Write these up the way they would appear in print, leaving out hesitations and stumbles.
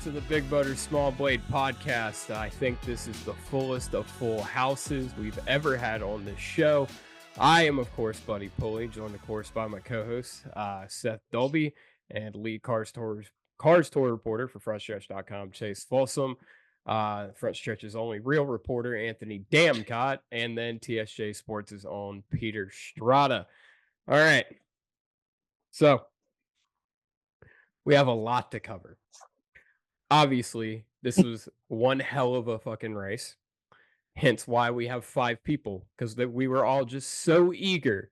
to the Big Butter Small Blade podcast. I think this is the fullest of full houses we've ever had on this show. I am, of course, Buddy Pulley, joined, of course, by my co-host, Seth Dolby, and lead Cars Tour reporter for FrontStretch.com, Chase Folsom. Front Stretch's only real reporter, Anthony Damcott, and then TSJ Sports' own Peter Strada. All right. So, we have a lot to cover. Obviously, this was one hell of a fucking race. Hence why we have 5 people, because we were all just so eager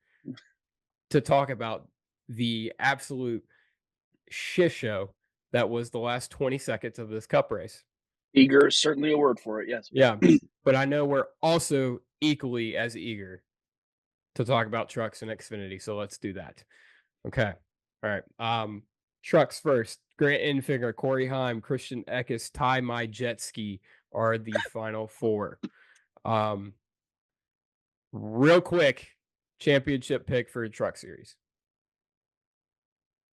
to talk about the absolute shit show that was the last 20 seconds of this cup race. Eager is certainly a word for it, yes. Yeah, but I know we're also equally as eager to talk about trucks and Xfinity, so let's do that. Okay. All right. Trucks first. Grant Enfinger, Corey Heim, Christian Eckes, Ty My Jet Ski are the final 4. Real quick, championship pick for a truck series.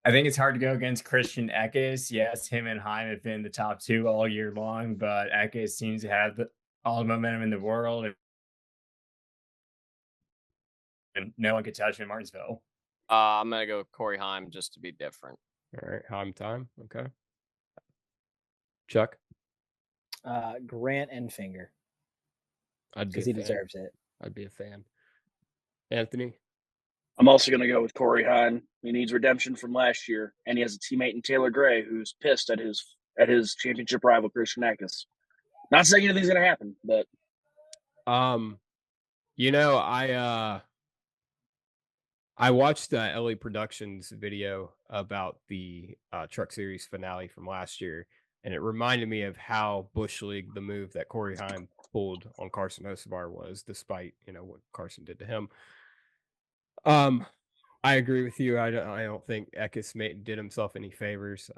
I think it's hard to go against Christian Eckes. Yes, him and Heim have been the top 2 all year long, but Eckes seems to have all the momentum in the world, and no one could touch him in Martinsville. I'm going to go with Corey Heim just to be different. All right, Heim time. Okay. Chuck? Grant Enfinger. Because he deserves it. I'd be a fan. Anthony? I'm also going to go with Corey Heim. He needs redemption from last year, and he has a teammate in Taylor Gray who's pissed at his championship rival, Christian Eckes. Not saying anything's going to happen, but... I watched LA Productions video about the Truck Series finale from last year, and it reminded me of how Bush League the move that Corey Heim pulled on Carson Hocevar was, despite what Carson did to him. I agree with you. I don't think Eckes did himself any favors,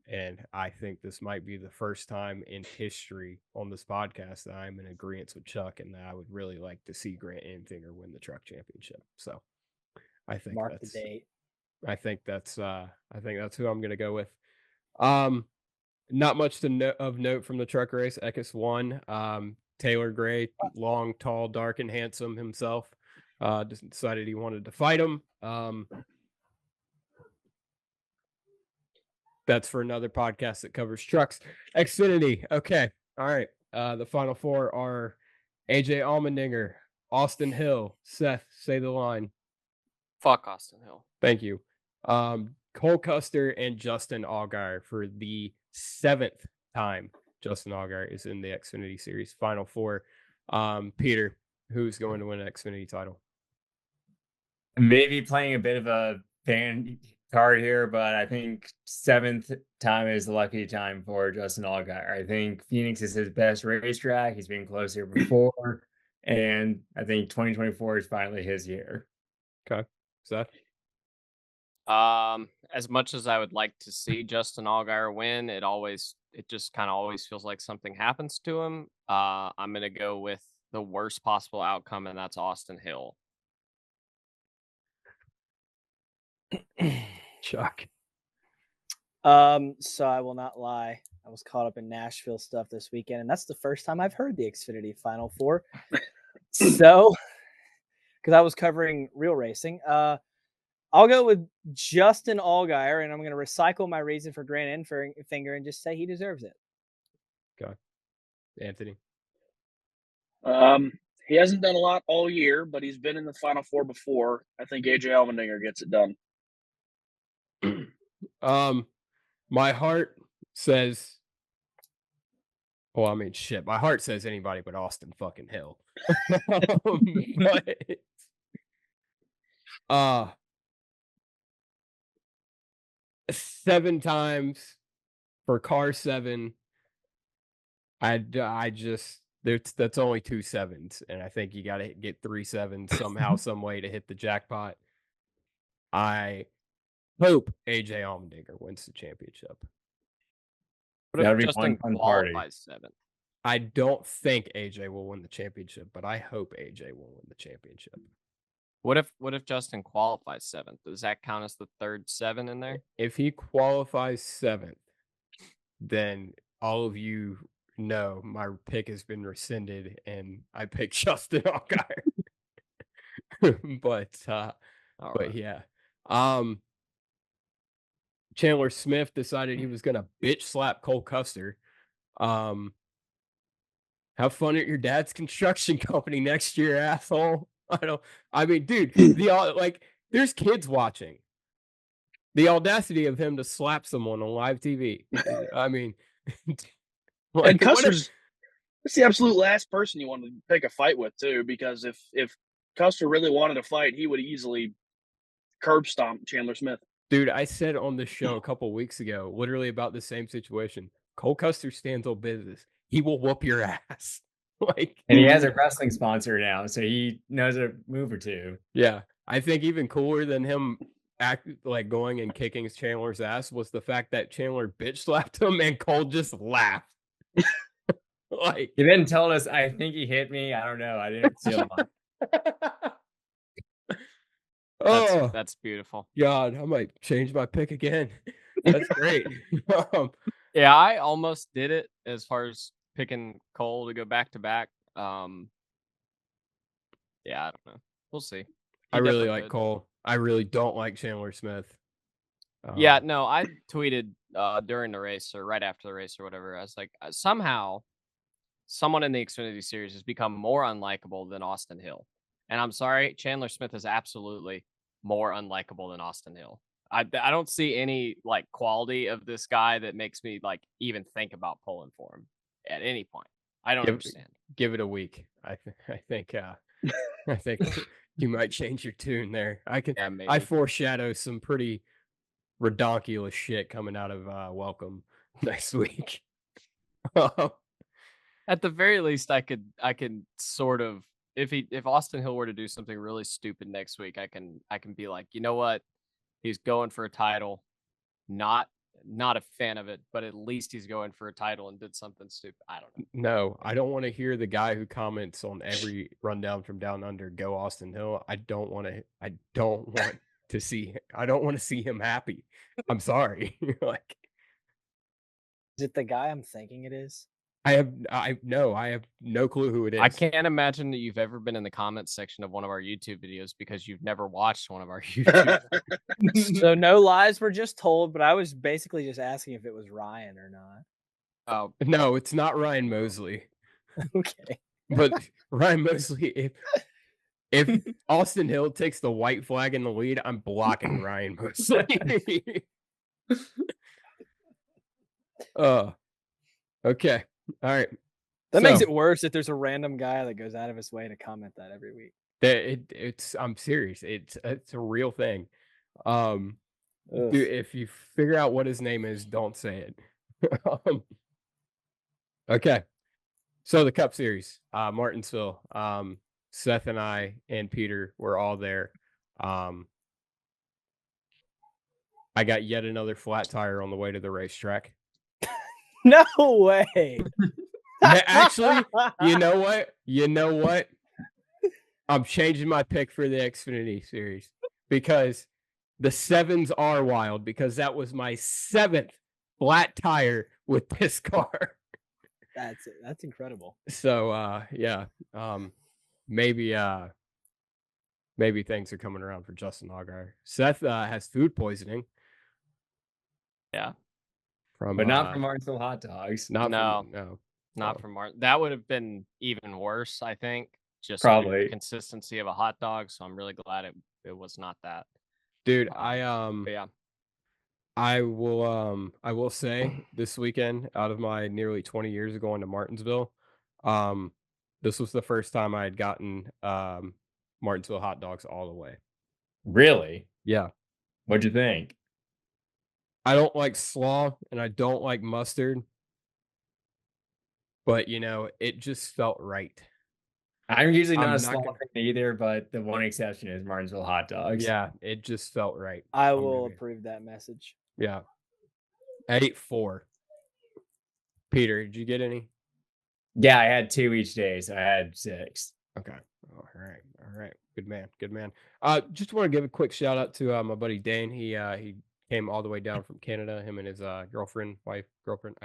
and I think this might be the first time in history on this podcast that I'm in agreement with Chuck, and that I would really like to see Grant Enfinger win the truck championship. So. I think Mark the date. I think that's who I'm going to go with. Not much of note from the truck race. Eckes won. Taylor Gray, long, tall, dark, and handsome himself, decided he wanted to fight him. That's for another podcast that covers trucks. Xfinity. Okay. All right. The final 4 are AJ Allmendinger, Austin Hill. Seth, say the line. Fuck Austin Hill. Thank you. Cole Custer and Justin Allgaier for the 7th time. Justin Allgaier is in the Xfinity Series Final 4. Peter, who's going to win an Xfinity title? Maybe playing a bit of a fan card here, but I think 7th time is the lucky time for Justin Allgaier. I think Phoenix is his best racetrack. He's been close here before, and I think 2024 is finally his year. Okay. Seth? As much as I would like to see Justin Allgaier win, it just kind of always feels like something happens to him. I'm going to go with the worst possible outcome, and that's Austin Hill. Chuck? So I will not lie. I was caught up in Nashville stuff this weekend, and that's the first time I've heard the Xfinity Final 4. So... because I was covering real racing. I'll go with Justin Allgaier, and I'm going to recycle my reason for Grant Enfinger and just say he deserves it. Okay. Anthony? He hasn't done a lot all year, but he's been in the Final 4 before. I think AJ Allmendinger gets it done. My heart says... Well, I mean, shit. My heart says anybody but Austin fucking Hill. But 7 times for car 7. I just that's only 2 7s, and I think you got to get 3 7s somehow, some way to hit the jackpot. I hope AJ Allmendinger wins the championship. What if Justin qualifies 7th? I don't think AJ will win the championship, but I hope AJ will win the championship. What if Justin qualifies 7th? Does that count as the third 7 in there? If he qualifies 7th, then all of you know my pick has been rescinded and I picked Justin Allgaier. but Right. yeah. Chandler Smith decided he was gonna bitch slap Cole Custer. Have fun at your dad's construction company next year, asshole. I mean, dude, there's kids watching. The audacity of him to slap someone on live TV. I mean, and Custer's that's the absolute last person you want to pick a fight with too, because if Custer really wanted to fight, he would easily curb stomp Chandler Smith. Dude, I said on the show a couple weeks ago, literally about the same situation. Cole Custer stands on business. He will whoop your ass. And he has a wrestling sponsor now, so he knows a move or two. Yeah, I think even cooler than him going and kicking Chandler's ass was the fact that Chandler bitch slapped him and Cole just laughed. He then told us, I think he hit me. I don't know. I didn't feel him. That's beautiful. God, I might change my pick again. That's great. Yeah, I almost did it as far as picking Cole to go back to back. Yeah, I don't know. We'll see. I really like Cole. I really don't like Chandler Smith. Yeah, no, I tweeted during the race or right after the race or whatever. I was like, somehow someone in the Xfinity Series has become more unlikable than Austin Hill. And I'm sorry, Chandler Smith is absolutely more unlikable than Austin Hill. I don't see any quality of this guy that makes me even think about pulling for him at any point. I don't understand. Give it a week. I think you might change your tune there. I foreshadow some pretty redonkulous shit coming out of Welcome next week. At the very least, I could sort of if Austin Hill were to do something really stupid next week, I can be like, you know what? He's going for a title. Not a fan of it, but at least he's going for a title and did something stupid. I don't know. No, I don't want to hear the guy who comments on every rundown from Down Under, go Austin Hill. I don't want to see him happy. I'm sorry. Is it the guy I'm thinking it is? I have no clue who it is. I can't imagine that you've ever been in the comments section of one of our YouTube videos because you've never watched one of our YouTube videos. So no lies were just told, but I was basically just asking if it was Ryan or not. Oh no, it's not Ryan Mosley. Okay. But Ryan Mosley, if Austin Hill takes the white flag in the lead, I'm blocking Ryan Mosley. Okay. All right. That makes it worse if there's a random guy that goes out of his way to comment that every week. I'm serious. It's a real thing. Dude, if you figure out what his name is, don't say it. Okay. So the Cup Series, Martinsville. Seth and I and Peter were all there. I got yet another flat tire on the way to the racetrack. No way. Actually, you know what? I'm changing my pick for the Xfinity Series because the 7s are wild because that was my 7th flat tire with this car. That's incredible. So yeah. Maybe things are coming around for Justin Allgaier. Seth has food poisoning. Yeah. But not from Martinsville hot dogs. Not from Martin. That would have been even worse, I think. Just probably the consistency of a hot dog. So I'm really glad it was not that. Dude, yeah. I will say this weekend, out of my nearly 20 years of going to Martinsville, this was the first time I had gotten Martinsville hot dogs all the way. Really? Yeah. What'd you think? I don't like slaw and I don't like mustard, but it just felt right. I'm usually not a slaw fan either, but the one exception is Martinsville hot dogs. Yeah, it just felt right. I will approve that message. Yeah. I ate 4. Peter, did you get any? Yeah, I had 2 each day, so I had 6. Okay. All right. Good man. Just want to give a quick shout out to my buddy Dane. He came all the way down from Canada. Him and his girlfriend, I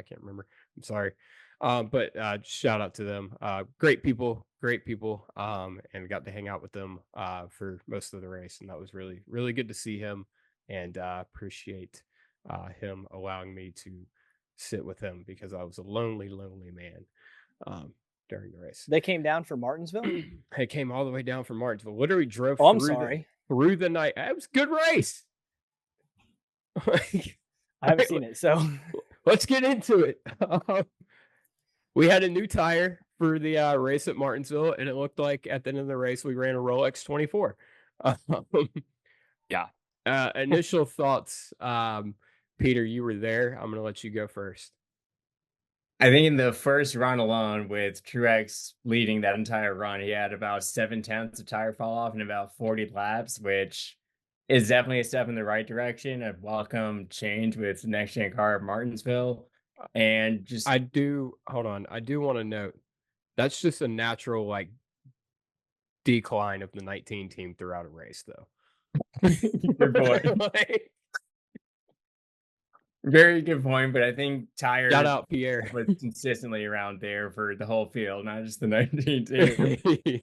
can't remember. I'm sorry. But shout out to them. Great people, and got to hang out with them for most of the race, and that was really, really good to see him, and appreciate him allowing me to sit with him because I was a lonely man during the race. They came down for Martinsville? They came all the way down from Martinsville. Literally drove Oh, I'm through sorry. through the night. It was a good race. I haven't seen it, so let's get into it. We had a new tire for the race at Martinsville, and it looked like at the end of the race we ran a Rolex 24. Yeah. Initial thoughts, Peter, you were there. I'm gonna let you go first. I think in the first run alone, with Truex leading that entire run, he had about 7/10 of tire fall off in about 40 laps, which is definitely a step in the right direction. A welcome change with the next gen car at Martinsville. And just I do want to note that's just a natural like decline of the 19 team throughout a race, though. Good point. Very good point, but I think tires Shout out Pierre was consistently around there for the whole field, not just the 19 team.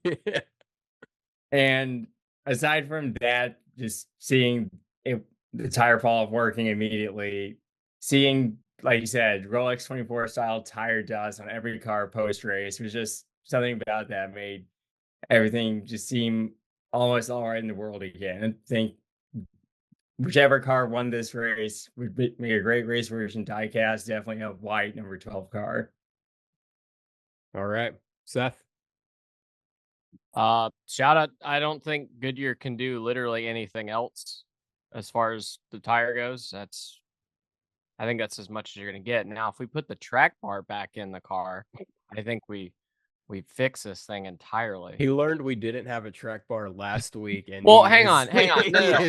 And aside from that, just seeing the tire fall off working immediately, seeing, like you said, Rolex 24 style tire dust on every car post race was just something about that made everything just seem almost all right in the world again. I think whichever car won this race would make a great race version diecast. Definitely a white number 12 car. All right, Seth. Shout out. I don't think Goodyear can do literally anything else as far as the tire goes. I think that's as much as you're gonna get. Now, if we put the track bar back in the car, I think we fix this thing entirely. He learned we didn't have a track bar last week, and well, hang on. No.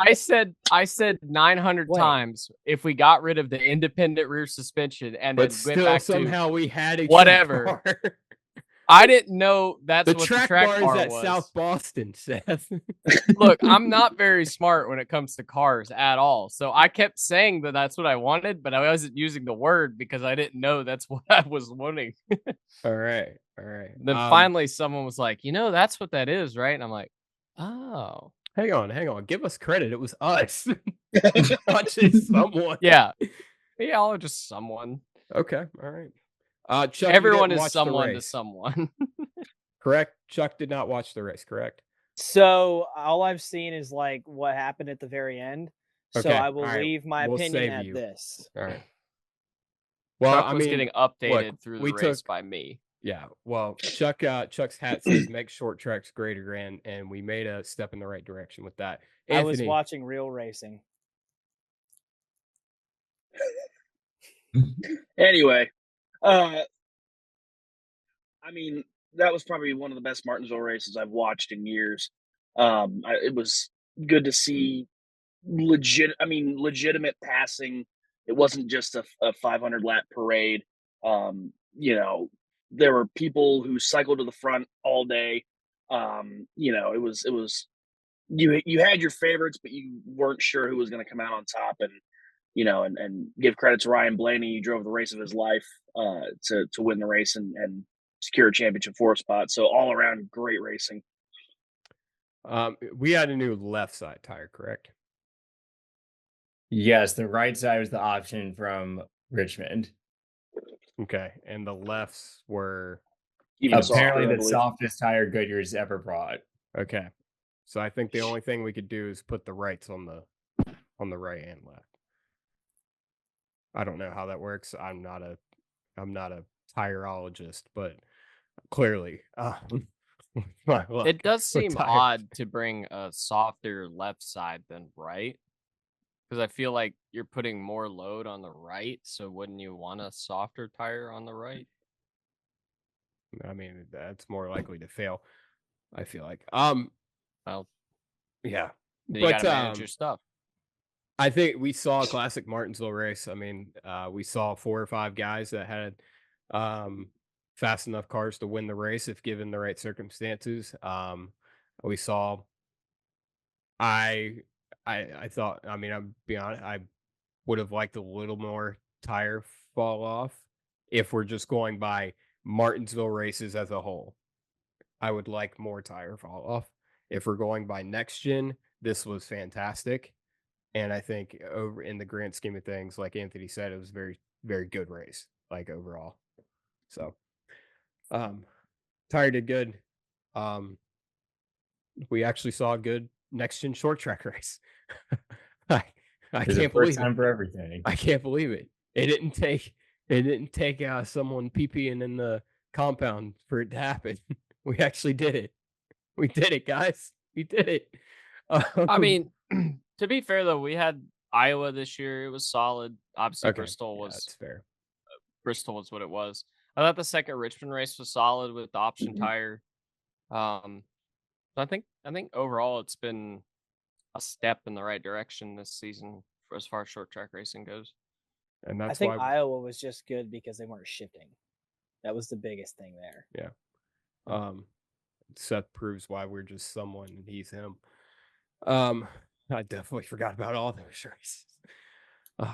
I said 900 Wait. times if we got rid of the independent rear suspension and but then went still back somehow we had a whatever. track bar. I didn't know that's The what track the track bar bar is at was. South Boston, Seth. Look, I'm not very smart when it comes to cars at all. So I kept saying that that's what I wanted, but I wasn't using the word because I didn't know that's what I was wanting. All right. Then finally someone was like, that's what that is, right? And I'm like, oh. Hang on. Give us credit. It was us. Not just someone. Yeah, just someone. Okay. All right. Chuck, Everyone is someone to someone. Correct. Chuck did not watch the race, correct? So all I've seen is like what happened at the very end. So Okay, I will all right. leave my We'll opinion save at you. this. All right. Well, Chuck I was mean, getting updated look, through we the race took- by me. Yeah. Well, Chuck's hat says make short tracks greater, and we made a step in the right direction with that. I was Anthony, watching real racing. Anyway, I mean, that was probably one of the best Martinsville races I've watched in years. It was good to see legitimate passing. It wasn't just a 500 lap parade. There were people who cycled to the front all day. It was you had your favorites, but you weren't sure who was going to come out on top. And give credit to Ryan Blaney. He drove the race of his life to win the race and secure a championship 4 spot. So all around great racing. we had a new left side tire, correct? Yes, the right side was the option from Richmond. Okay, and the lefts were Even Apparently softer, I the believe. softest tire Goodyear's ever brought. okay. So I think the only thing we could do is put the rights on the right and left. I don't know how that works. I'm not a tireologist, but clearly, It does seem tires. odd to bring a softer left side than right. Because I feel like you're putting more load on the right, so wouldn't you want a softer tire on the right? I mean, that's more likely to fail. I feel like. Well, Yeah, then you gotta manage your stuff. I think we saw a classic Martinsville race. I mean, we saw 4 or 5 guys that had fast enough cars to win the race if given the right circumstances. We saw. I thought, I mean, I'm be honest, I would have liked a little more tire fall off if we're just going by Martinsville races as a whole. I would like more tire fall off. If we're going by next gen, this was fantastic. And I think over in the grand scheme of things, like Anthony said, it was very, very good race, like overall. So tire did good. We actually saw a good next gen short track race. I, I There's a can't first believe time it. for everything. I can't believe it. It didn't take someone pee-peeing in the compound for it to happen. We actually did it. We did it, guys. We did it. I mean, to be fair though, we had Iowa this year. It was solid. Obviously, okay, Bristol yeah, was that's fair. what it was. I thought the second Richmond race was solid with the option tire. So I think overall it's been a step in the right direction this season for as far as short track racing goes. And I that's think why Iowa was just good because they weren't shifting. That was the biggest thing there. yeah. Seth proves why we're just someone and he's him. I definitely forgot about all those races.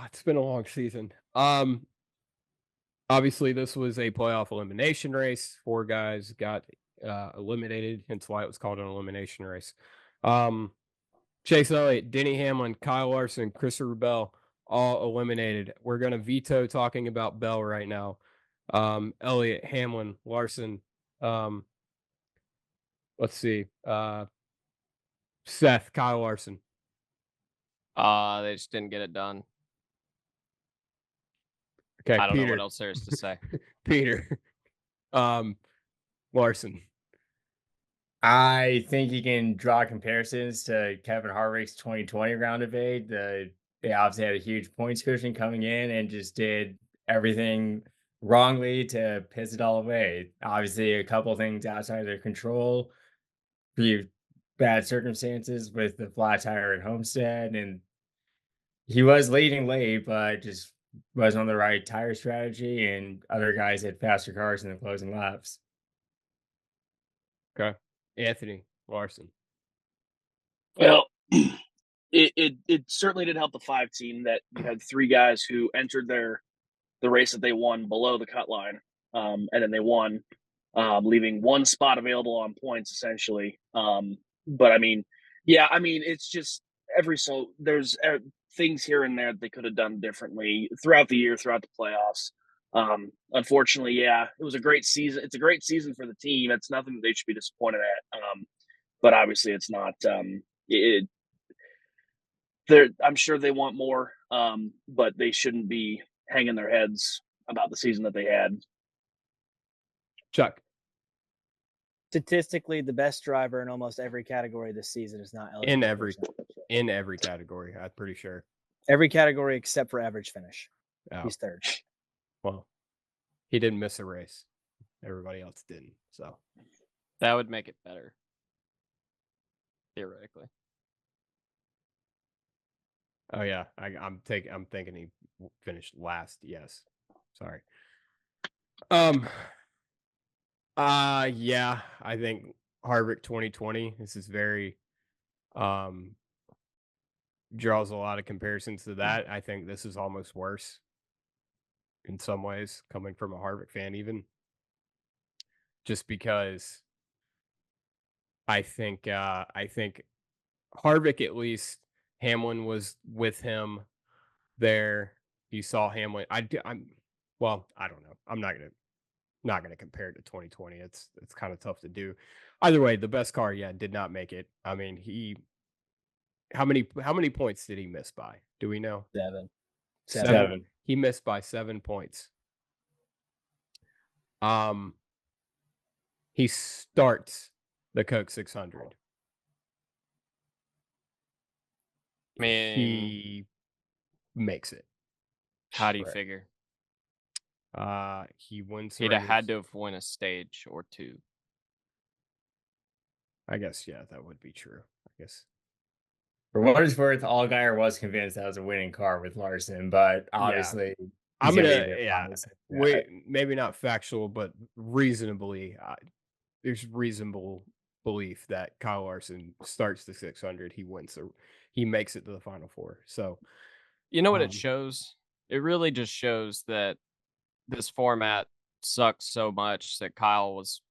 It's been a long season. Obviously this was a playoff elimination race. 4 guys got eliminated, hence why it was called an elimination race. Chase Elliott, Denny Hamlin, Kyle Larson, Christopher Bell, all eliminated. We're going to veto talking about Bell right now. Elliott, Hamlin, Larson, let's see. Seth, Kyle Larson. They just didn't get it done. Okay, I don't Peter. know what else there is to say. Peter. Larson. I think you can draw comparisons to Kevin Harvick's 2020 round of eight. They obviously had a huge points cushion coming in and just did everything wrongly to piss it all away. Obviously, a couple things outside of their control, a few bad circumstances with the flat tire at Homestead, and he was leading late, but just wasn't on the right tire strategy, and other guys had faster cars in the closing laps. Okay. Anthony Larson. Well, it certainly did help the 5 team that you had 3 guys who entered the race that they won below the cut line, and then they won, leaving 1 spot available on points essentially. But I mean, yeah, I mean it's just there's things here and there that they could have done differently throughout the year, throughout the playoffs. Unfortunately, yeah, it was a great season. It's a great season for the team. It's nothing that they should be disappointed at. But obviously, it's not. I'm sure they want more, but they shouldn't be hanging their heads about the season that they had. Chuck. Statistically, the best driver in almost every category this season is not eligible. In every category, I'm pretty sure. Every category except for average finish. Oh. He's third. Well, he didn't miss a race. Everybody else didn't. So that would make it better, theoretically. Oh yeah, I'm thinking he finished last. Yes, sorry. Yeah, I think Harvick 2020. This is very draws a lot of comparisons to that. I think this is almost worse in some ways, coming from a Harvick fan, even just because I think Harvick, at least Hamlin was with him there. You saw Hamlin. I don't know. I'm not gonna compare it to 2020. It's kind of tough to do. Either way, the best car, did not make it. I mean, how many points did he miss by? Do we know? 7. He missed by 7 points. He starts the Coke 600. I mean, he makes it. How do you figure? He wins. He'd have had to have won a stage or 2. I guess, yeah, that would be true. I guess. For what it's worth, Allgaier was convinced that was a winning car with Larson, but obviously, I'm gonna, maybe not factual, but reasonably, there's reasonable belief that Kyle Larson starts the 600. He wins he makes it to the Final Four. So, You know what it shows? It really just shows that this format sucks so much that Kyle was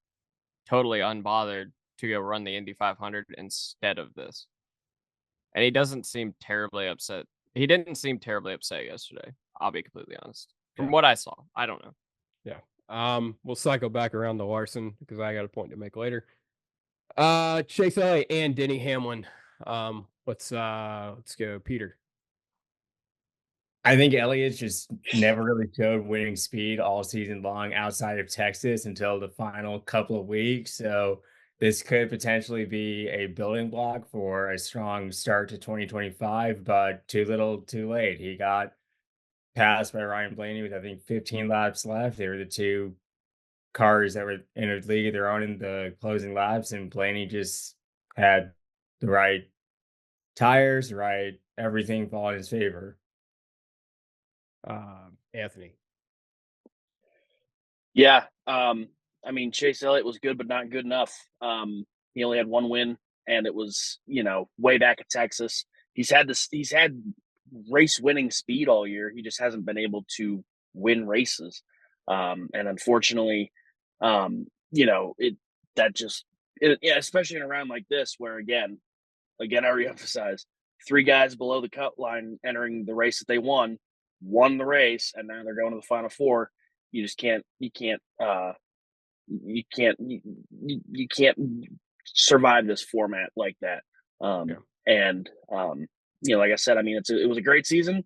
totally unbothered to go run the Indy 500 instead of this. And he doesn't seem terribly upset. He didn't seem terribly upset yesterday. I'll be completely honest. From what I saw, I don't know. Yeah. We'll cycle back around to Larson because I got a point to make later. Chase Elliott and Denny Hamlin. Let's go, Peter. I think Elliott's just never really showed winning speed all season long outside of Texas until the final couple of weeks. So this could potentially be a building block for a strong start to 2025, but too little, too late. He got passed by Ryan Blaney with, I think, 15 laps left. They were the two cars that were in a league of their own in the closing laps, and Blaney just had the right tires, right everything fall in his favor. Anthony. Yeah. I mean, Chase Elliott was good, but not good enough. He only had one win, and it was, way back at Texas. He's had race winning speed all year. He just hasn't been able to win races. And unfortunately, especially in a round like this, where again, I reemphasize, 3 guys below the cut line entering the race that they won the race, and now they're going to the Final Four. You just can't survive this format like that. And like I said, I mean, it was a great season,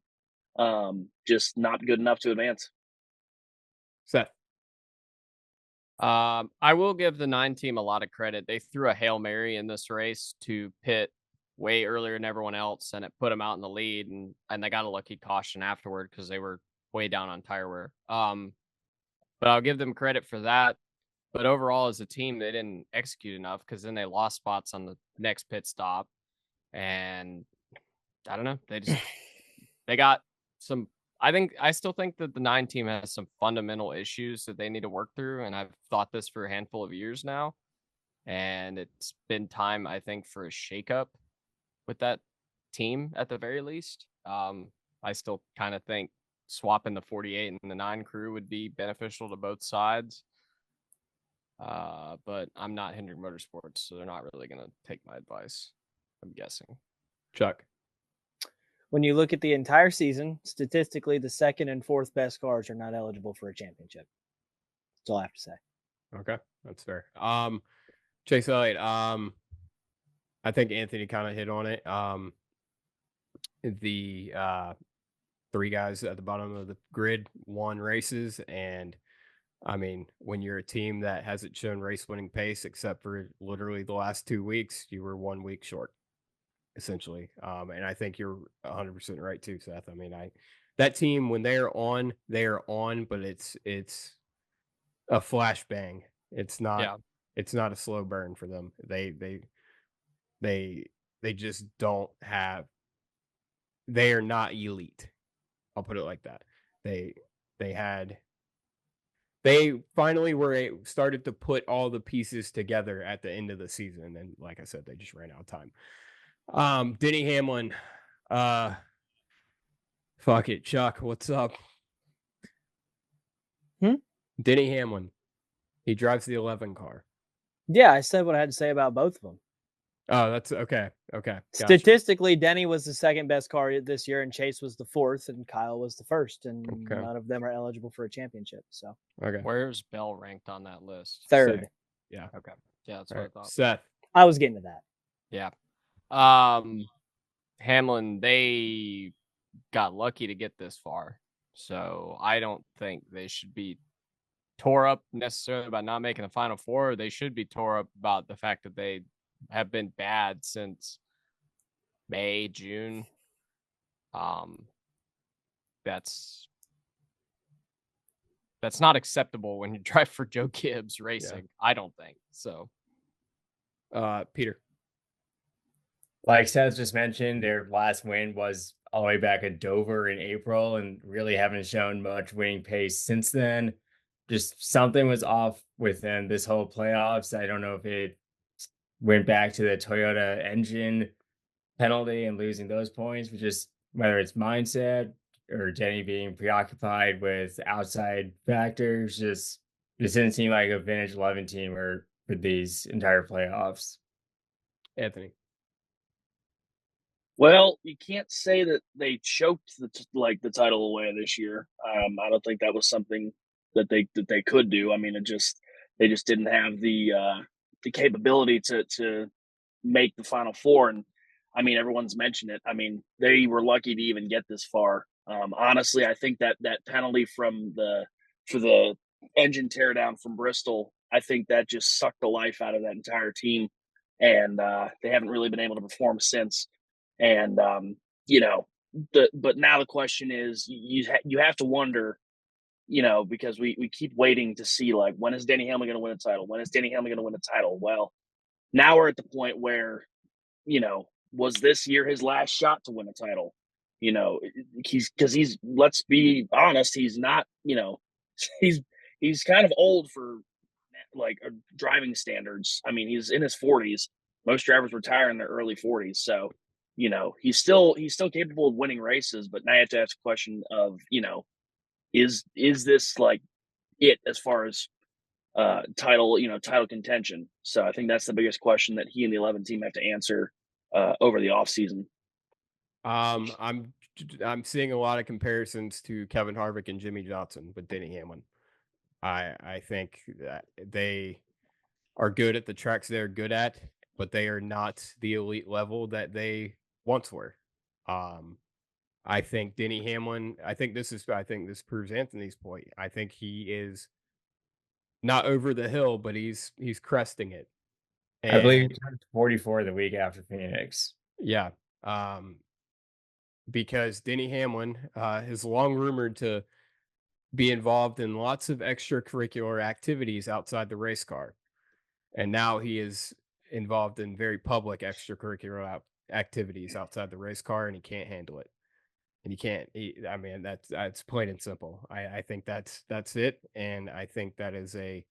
just not good enough to advance. Seth. I will give the 9 team a lot of credit. They threw a Hail Mary in this race to pit way earlier than everyone else, and it put them out in the lead, and they got a lucky caution afterward because they were way down on tire wear. But I'll give them credit for that. But overall, as a team, they didn't execute enough because then they lost spots on the next pit stop, and I don't know. They got some. I still think that the 9 team has some fundamental issues that they need to work through, and I've thought this for a handful of years now, and it's been time, I think, for a shakeup with that team at the very least. I still kind of think swapping the 48 and the 9 crew would be beneficial to both sides. But I'm not Hendrick Motorsports, so they're not really going to take my advice, I'm guessing. Chuck. When you look at the entire season, statistically, the 2nd and 4th best cars are not eligible for a championship. That's all I have to say. Okay, that's fair. Chase Elliott, I think Anthony kind of hit on it. The 3 guys at the bottom of the grid won races, and I mean, when you're a team that hasn't shown race-winning pace except for literally the last 2 weeks, you were 1 week short, essentially. And I think you're 100% right too, Seth. I mean, that team, when they are on, but it's a flashbang. It's not a slow burn for them. They just don't have. They are not elite. I'll put it like that. They finally started to put all the pieces together at the end of the season, and like I said, they just ran out of time. Denny Hamlin, fuck it, Chuck, what's up? Denny Hamlin, he drives the 11 car. Yeah, I said what I had to say about both of them. Oh, that's okay. Gotcha. Statistically, Denny was the 2nd best car this year, and Chase was the 4th, and Kyle was the 1st, and none of them are eligible for a championship. So, where's Bell ranked on that list? 3rd. Yeah. Okay. Yeah, that's what I thought. Seth. I was getting to that. Yeah. Hamlin, they got lucky to get this far, so I don't think they should be tore up necessarily about not making the Final Four. They should be tore up about the fact that they have been bad since May, June. That's not acceptable when you drive for Joe Gibbs Racing. Yeah. I don't think so. Peter. Like Seth just mentioned, their last win was all the way back at Dover in April, and really haven't shown much winning pace since then. Just something was off with them this whole playoffs. I don't know if it went back to the Toyota engine penalty and losing those points, but just whether it's mindset or Denny being preoccupied with outside factors, just didn't seem like a vintage 11 teamer for these entire playoffs. Anthony. Well, you can't say that they choked the title away this year. I don't think that was something that they could do. I mean, they just didn't have the capability to make the Final Four. And I mean, everyone's mentioned it. I mean, they were lucky to even get this far. Honestly, I think that penalty for the engine teardown from Bristol, I think that just sucked the life out of that entire team, and they haven't really been able to perform since. And but now the question is, you have to wonder, because we keep waiting to see, like, when is Denny Hamlin going to win a title? When is Denny Hamlin going to win a title? Well, now we're at the point where, was this year his last shot to win a title? Let's be honest, he's not, he's kind of old for like driving standards. I mean, he's in his 40s. Most drivers retire in their early 40s. So, he's still capable of winning races, but now you have to ask a question of, is this like it as far as title contention? So I think that's the biggest question that he and the 11 team have to answer over the offseason. I'm seeing a lot of comparisons to Kevin Harvick and Jimmy Johnson with Denny Hamlin. I think that they are good at the tracks they're good at, but they are not the elite level that they once were. I think Denny Hamlin, I think this proves Anthony's point. I think he is not over the hill, but he's cresting it. I believe he turned 44 the week after Phoenix. Yeah. Because Denny Hamlin is long rumored to be involved in lots of extracurricular activities outside the race car. And now he is involved in very public extracurricular activities outside the race car, and he can't handle it. And he can't. I mean, that's plain and simple. I think that's it, and I think that is a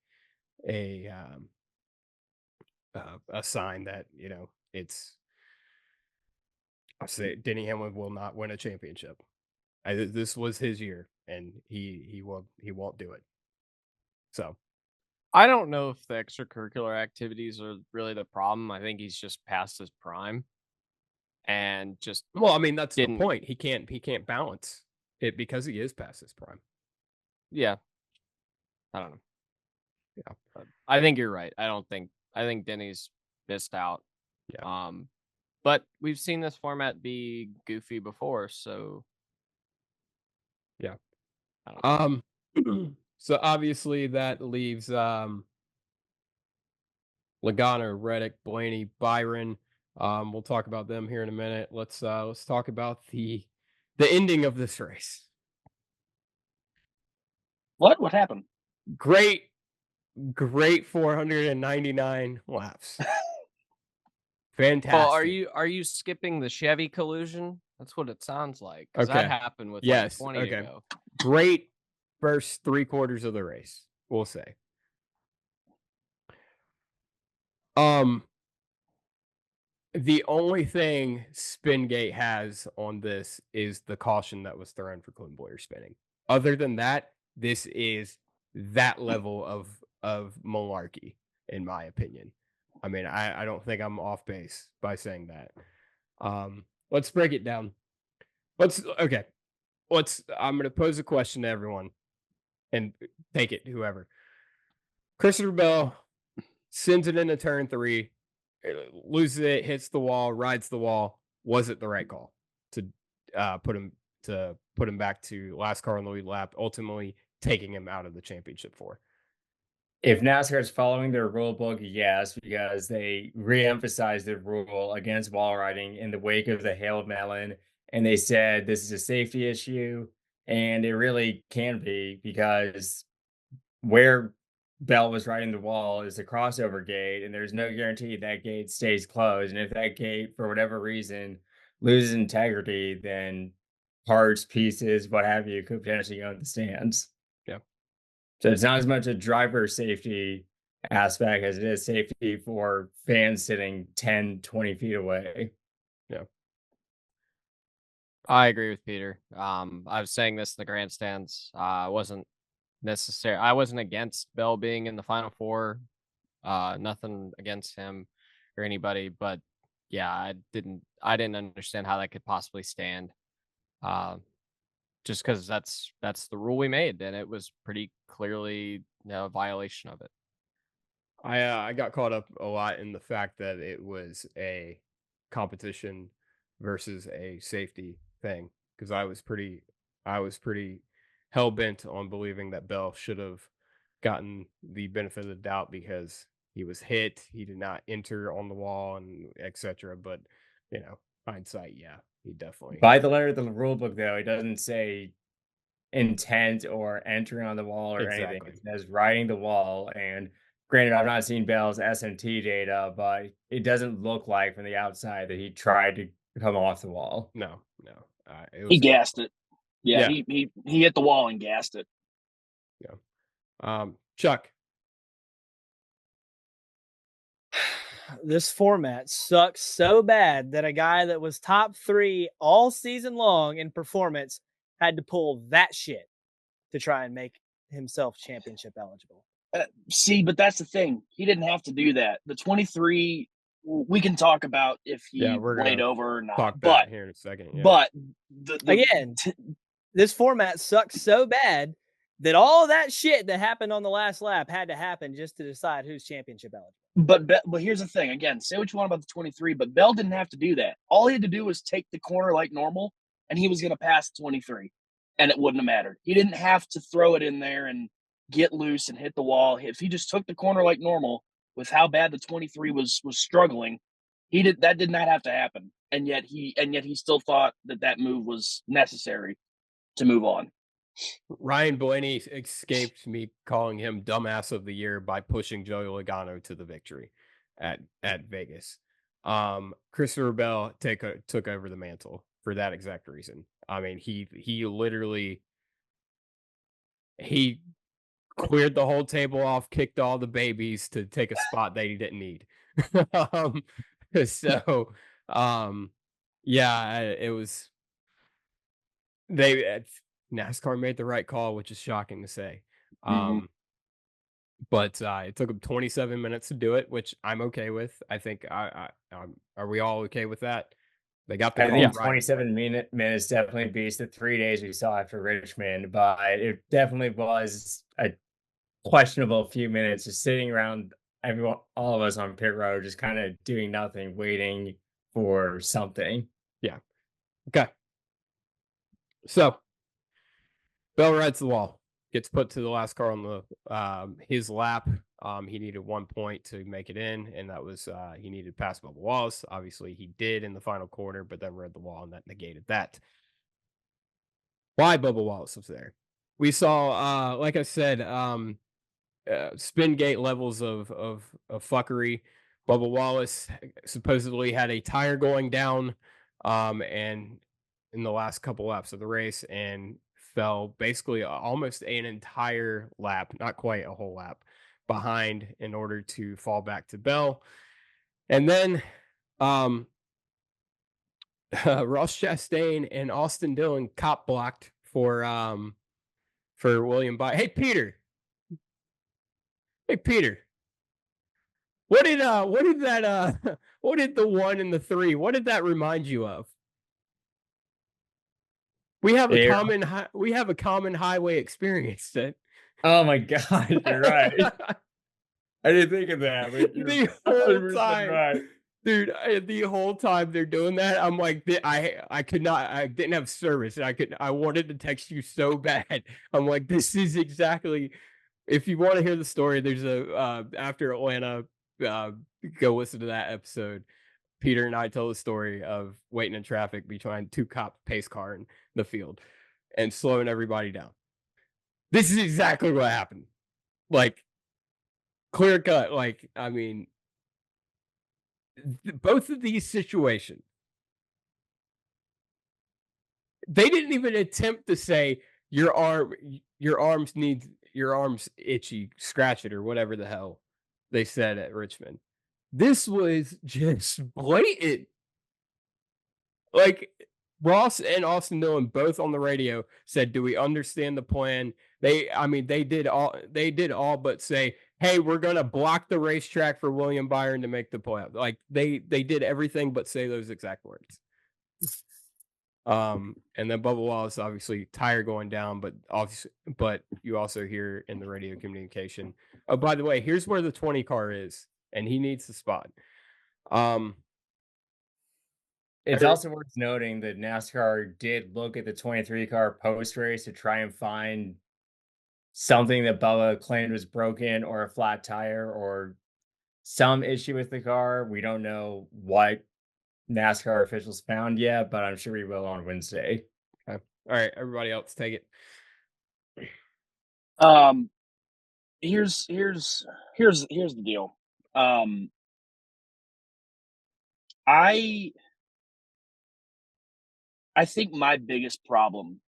sign that it's. I say Denny Hamlin will not win a championship. This was his year, and he won't do it. So. I don't know if the extracurricular activities are really the problem. I think he's just past his prime, and just I mean, that's the point. He can't balance it because he is past his prime. Yeah, I don't know. Yeah, I think you're right. I think Denny's missed out. Yeah. But we've seen this format be goofy before, so yeah. So obviously that leaves Logano, Reddick, Blaney, Byron. We'll talk about them here in a minute. Let's talk about the ending of this race. What happened? Great 499 laps. Fantastic. Well, are you skipping the Chevy collision? That's what it sounds like. Because that happened with like 20 ago. Great first 3/4 of the race, we'll say. The only thing Spingate has on this is the caution that was thrown for Clint Bowyer spinning. Other than that, this is that level of malarkey, in my opinion. I mean, I don't think I'm off base by saying that. Let's break it down. I'm going to pose a question to everyone and take it, whoever. Christopher Bell sends it into turn 3, loses it, hits the wall, rides the wall. Was it the right call to put him back to last car on the lead lap, ultimately taking him out of the championship 4? If NASCAR is following their rule book, yes, because they re-emphasized the rule against wall riding in the wake of the hail melon, and they said this is a safety issue, and it really can be, because where Bell was riding the wall is the crossover gate, and there's no guarantee that gate stays closed. And if that gate, for whatever reason, loses integrity, then parts, pieces, what have you, could potentially go in the stands. Yeah. So it's not as much a driver safety aspect as it is safety for fans sitting 10, 20 feet away. Yeah. I agree with Peter. I was saying this in the grandstands. I wasn't against Bell being in the Final Four. Nothing against him or anybody, but yeah, I didn't understand how that could possibly stand. Just because that's the rule we made, and it was pretty clearly a violation of it. I got caught up a lot in the fact that it was a competition versus a safety thing, because I was pretty hell bent on believing that Bell should have gotten the benefit of the doubt because he was hit, he did not enter on the wall, and etc. But hindsight, yeah, he definitely By the letter of the rule book, though, it doesn't say intent or entering on the wall or anything. exactly. It says riding the wall. And granted, I've not seen Bell's SMT data, but it doesn't look like from the outside that he tried to come off the wall. No. It He was gassed it. Yeah, Yeah. he hit the wall and gassed it. Chuck. This format sucks so bad that a guy that was top 3 all season long in performance had to pull that shit to try and make himself championship eligible. See, but that's the thing. He didn't have to do that. The 23, we can talk about if he We're laid gonna over or not. talk But that here in a second. Yeah. but Again, this format sucks so bad that all that shit that happened on the last lap had to happen just to decide who's championship eligible. But here's the thing. Again, say what you want about the 23, but Bell didn't have to do that. All he had to do was take the corner like normal, and he was going to pass 23, and it wouldn't have mattered. He didn't have to throw it in there and get loose and hit the wall. If he just took the corner like normal, with how bad the 23 was struggling, that did not have to happen. And yet he still thought that move was necessary to move on. Ryan Blaney escaped me calling him dumbass of the year by pushing Joey Logano to the victory at Vegas. Christopher Bell took over the mantle for that exact reason. I mean, he literally cleared the whole table off, kicked all the babies to take a spot that he didn't need. Yeah, it was NASCAR made the right call, which is shocking to say. But it took them 27 minutes to do it, which I'm okay with. I think are we all okay with that? They got the I call think right. 27 minutes definitely beats the 3 days we saw after Richmond, but it definitely was a questionable few minutes just sitting around all of us on pit road, just kind of doing nothing, waiting for something. Yeah. Okay. So Bell rides the wall, gets put to the last car on the his lap. He needed 1 point to make it in, and that was he needed to pass Bubba Wallace. Obviously, he did in the final corner, but then rode the wall, and that negated that. Why Bubba Wallace was there? We saw, like I said, spin gate levels of fuckery. Bubba Wallace supposedly had a tire going down, and in the last couple laps of the race, and fell basically almost an entire lap, not quite a whole lap, behind in order to fall back to Bell. And then Ross Chastain and Austin Dillon cop blocked for William Byron. Hey Peter, what did the 1 and the 3, what did that remind you of? We have a common highway experience. That Oh my god, you're right. I didn't think of that. The whole time, right. Dude, the whole time they're doing that, I'm like, I didn't have service. I wanted to text you so bad. I'm like, this is exactly. If you want to hear the story, there's a after Atlanta, go listen to that episode. Peter and I tell the story of waiting in traffic between 2 cop pace car in the field and slowing everybody down. This is exactly what happened. Like, clear cut. Like, I mean, both of these situations, they didn't even attempt to say your arms itchy, scratch it, or whatever the hell they said at Richmond. This was just blatant. like Ross and Austin Dillon both on the radio said, "Do we understand the plan?" They did all but say, "Hey, we're gonna block the racetrack for William Byron to make the playoff." Like they did everything but say those exact words. And then Bubba Wallace, obviously tire going down, but you also hear in the radio communication, oh, by the way, here's where the 20 car is, and he needs the spot. It's also worth noting that NASCAR did look at the 23 car post race to try and find something that Bubba claimed was broken or a flat tire or some issue with the car. We don't know what NASCAR officials found yet, but I'm sure we will on Wednesday. Okay. All right, everybody else, take it. Here's the deal. I think my biggest problem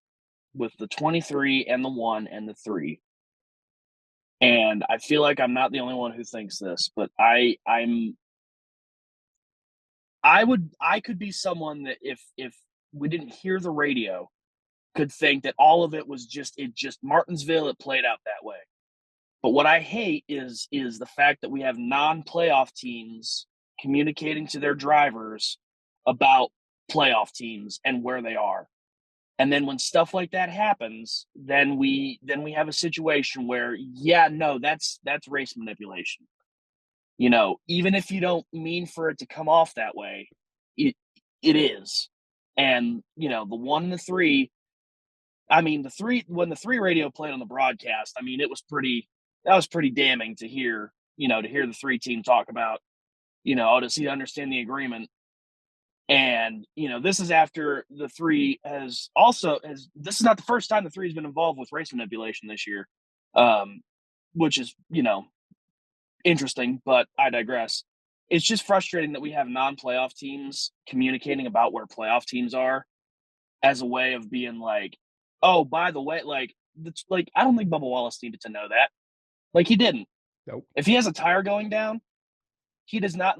with the 23 and the 1 and the 3, and I feel like I'm not the only one who thinks this, but I could be someone that if we didn't hear the radio could think that all of it was just Martinsville, it played out that way. But what I hate is the fact that we have non-playoff teams communicating to their drivers about playoff teams and where they are. And then when stuff like that happens, then we have a situation where, that's race manipulation. You know, even if you don't mean for it to come off that way, it is. And, you know, the 1 and the 3, when the 3 radio played on the broadcast, that was pretty damning to hear, to hear the 3 team talk about, does he understand the agreement? And, this is after the 3 this is not the first time the 3 has been involved with race manipulation this year, which is, interesting, but I digress. It's just frustrating that we have non-playoff teams communicating about where playoff teams are as a way of being like, oh, by the way, I don't think Bubba Wallace needed to know that. Like, he didn't. Nope. If he has a tire going down, he does not,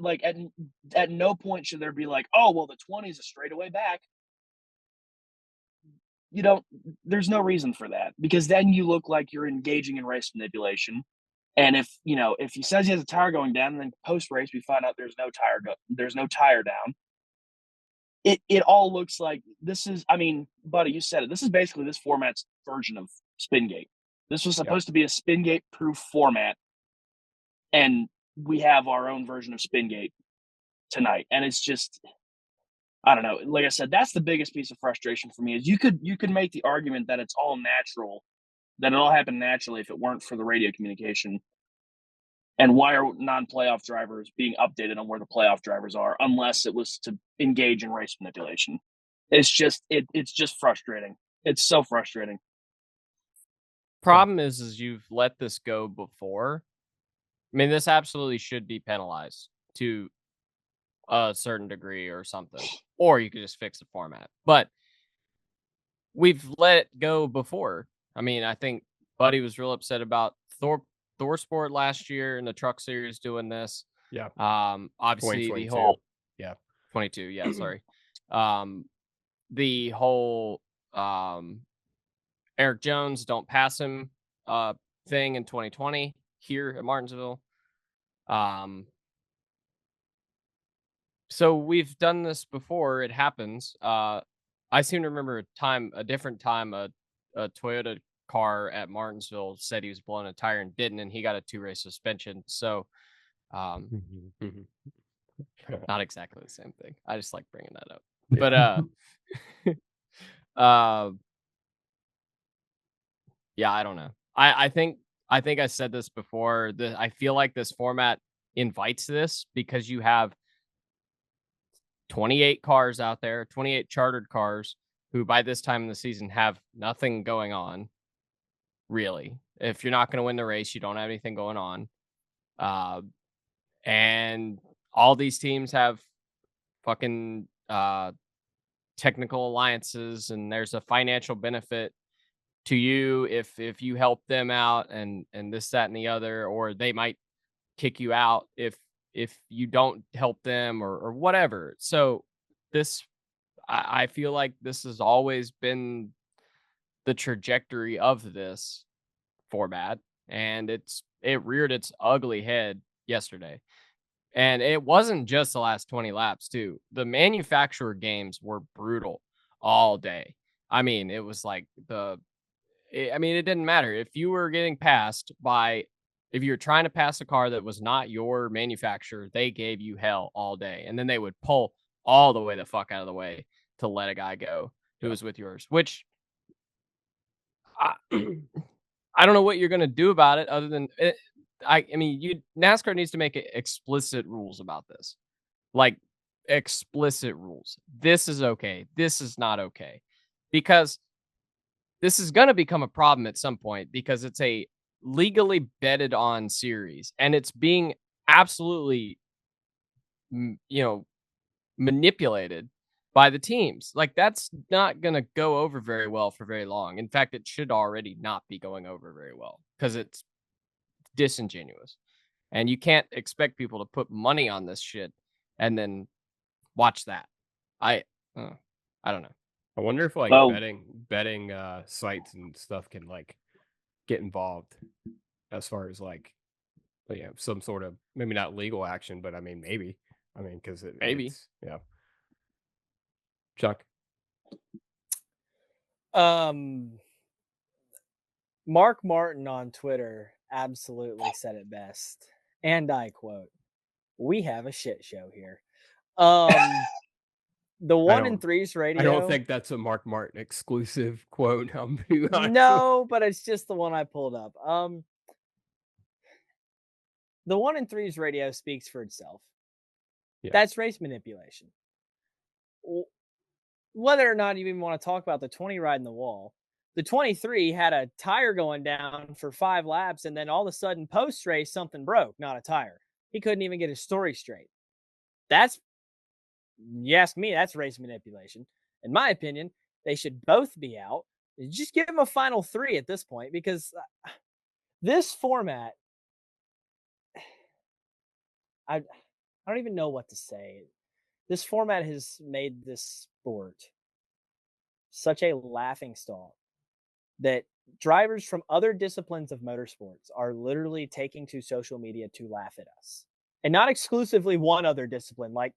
at no point should there be like, oh, well, the 20 is a straightaway back. There's no reason for that, because then you look like you're engaging in race manipulation. And if he says he has a tire going down, and then post race we find out there's no tire down, it all looks like this is, buddy, you said it. This is basically this format's version of Spingate. This was supposed to be a Spingate proof format, and we have our own version of Spingate tonight. And it's just, I don't know. Like I said, that's the biggest piece of frustration for me, is you could make the argument that it's all natural, that it all happened naturally if it weren't for the radio communication. And why are non-playoff drivers being updated on where the playoff drivers are, unless it was to engage in race manipulation? It's just frustrating. It's so frustrating. Problem is you've let this go before. This absolutely should be penalized to a certain degree or something, or you could just fix the format. But we've let it go before. I think Buddy was real upset about ThorSport last year in the Truck Series doing this. Yeah. Obviously the whole 22. Yeah, sorry. The whole Eric Jones don't pass him thing in 2020 here at Martinsville. So we've done this before. It happens. I seem to remember a different time a Toyota car at Martinsville said he was blowing a tire and didn't, and he got a 2-race suspension. So not exactly the same thing. I just like bringing that up. But yeah, I don't know. I think I said this before. I feel like this format invites this because you have 28 cars out there, 28 chartered cars, who by this time in the season have nothing going on. Really, if you're not going to win the race, you don't have anything going on. And all these teams have fucking technical alliances, and there's a financial benefit to you if you help them out and this, that, and the other, or they might kick you out if you don't help them or whatever. So this, I feel like this has always been the trajectory of this format, and it reared its ugly head yesterday. And it wasn't just the last 20 laps, too. The manufacturer games were brutal all day. I mean, it was like it didn't matter. If you were getting passed if you were trying to pass a car that was not your manufacturer, they gave you hell all day. And then they would pull all the way the fuck out of the way to let a guy go who was with yours, which I, I don't know what you're going to do about it other than NASCAR needs to make explicit rules about this. Like explicit rules. This is okay. This is not okay. Because this is going to become a problem at some point because it's a legally betted on series and it's being absolutely, manipulated by the teams. Like that's not going to go over very well for very long. In fact, it should already not be going over very well because it's disingenuous. And you can't expect people to put money on this shit and then watch that. I don't know. I wonder if like betting sites and stuff can like get involved as far as like some sort of maybe not legal action, but I mean maybe. I mean because maybe yeah. Chuck. Mark Martin on Twitter absolutely said it best, and I quote, "We have a shit show here." The 1 in 3s radio. I don't think that's a Mark Martin exclusive quote. No, but it's just the one I pulled up. The 1 in 3s radio speaks for itself. Yeah. That's race manipulation. Whether or not you even want to talk about the 20 riding the wall, the 23 had a tire going down for 5 laps, and then all of a sudden, post-race, something broke, not a tire. He couldn't even get his story straight. You ask me, that's race manipulation. In my opinion, they should both be out. Just give them a final 3 at this point, because this format, I don't even know what to say. This format has made this sport such a laughingstock that drivers from other disciplines of motorsports are literally taking to social media to laugh at us. And not exclusively one other discipline, like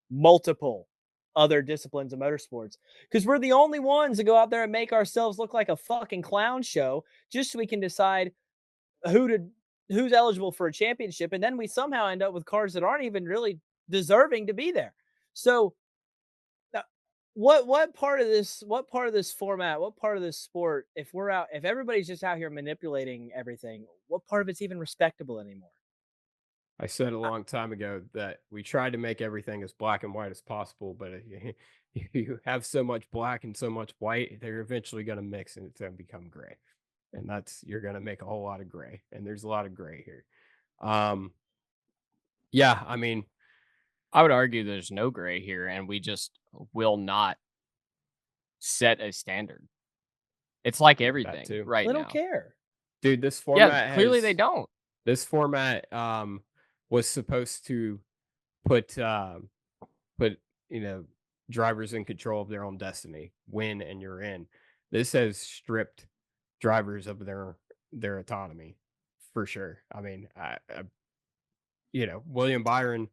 multiple other disciplines of motorsports. Because we're the only ones that go out there and make ourselves look like a fucking clown show just so we can decide who's eligible for a championship. And then we somehow end up with cars that aren't even really deserving to be there. So what part of this format, what part of this sport, if everybody's just out here manipulating everything, what part of it's even respectable anymore? I said a long time ago that we tried to make everything as black and white as possible, but if you have so much black and so much white, they're eventually going to mix and it's going to become gray. And you're going to make a whole lot of gray, and there's a lot of gray here. Yeah, I mean, I would argue there's no gray here, and we just will not set a standard. It's like everything right now. They don't care. Dude, this format clearly they don't. This format was supposed to put drivers in control of their own destiny. Win and you're in. This has stripped drivers of their autonomy for sure. I mean, William Byron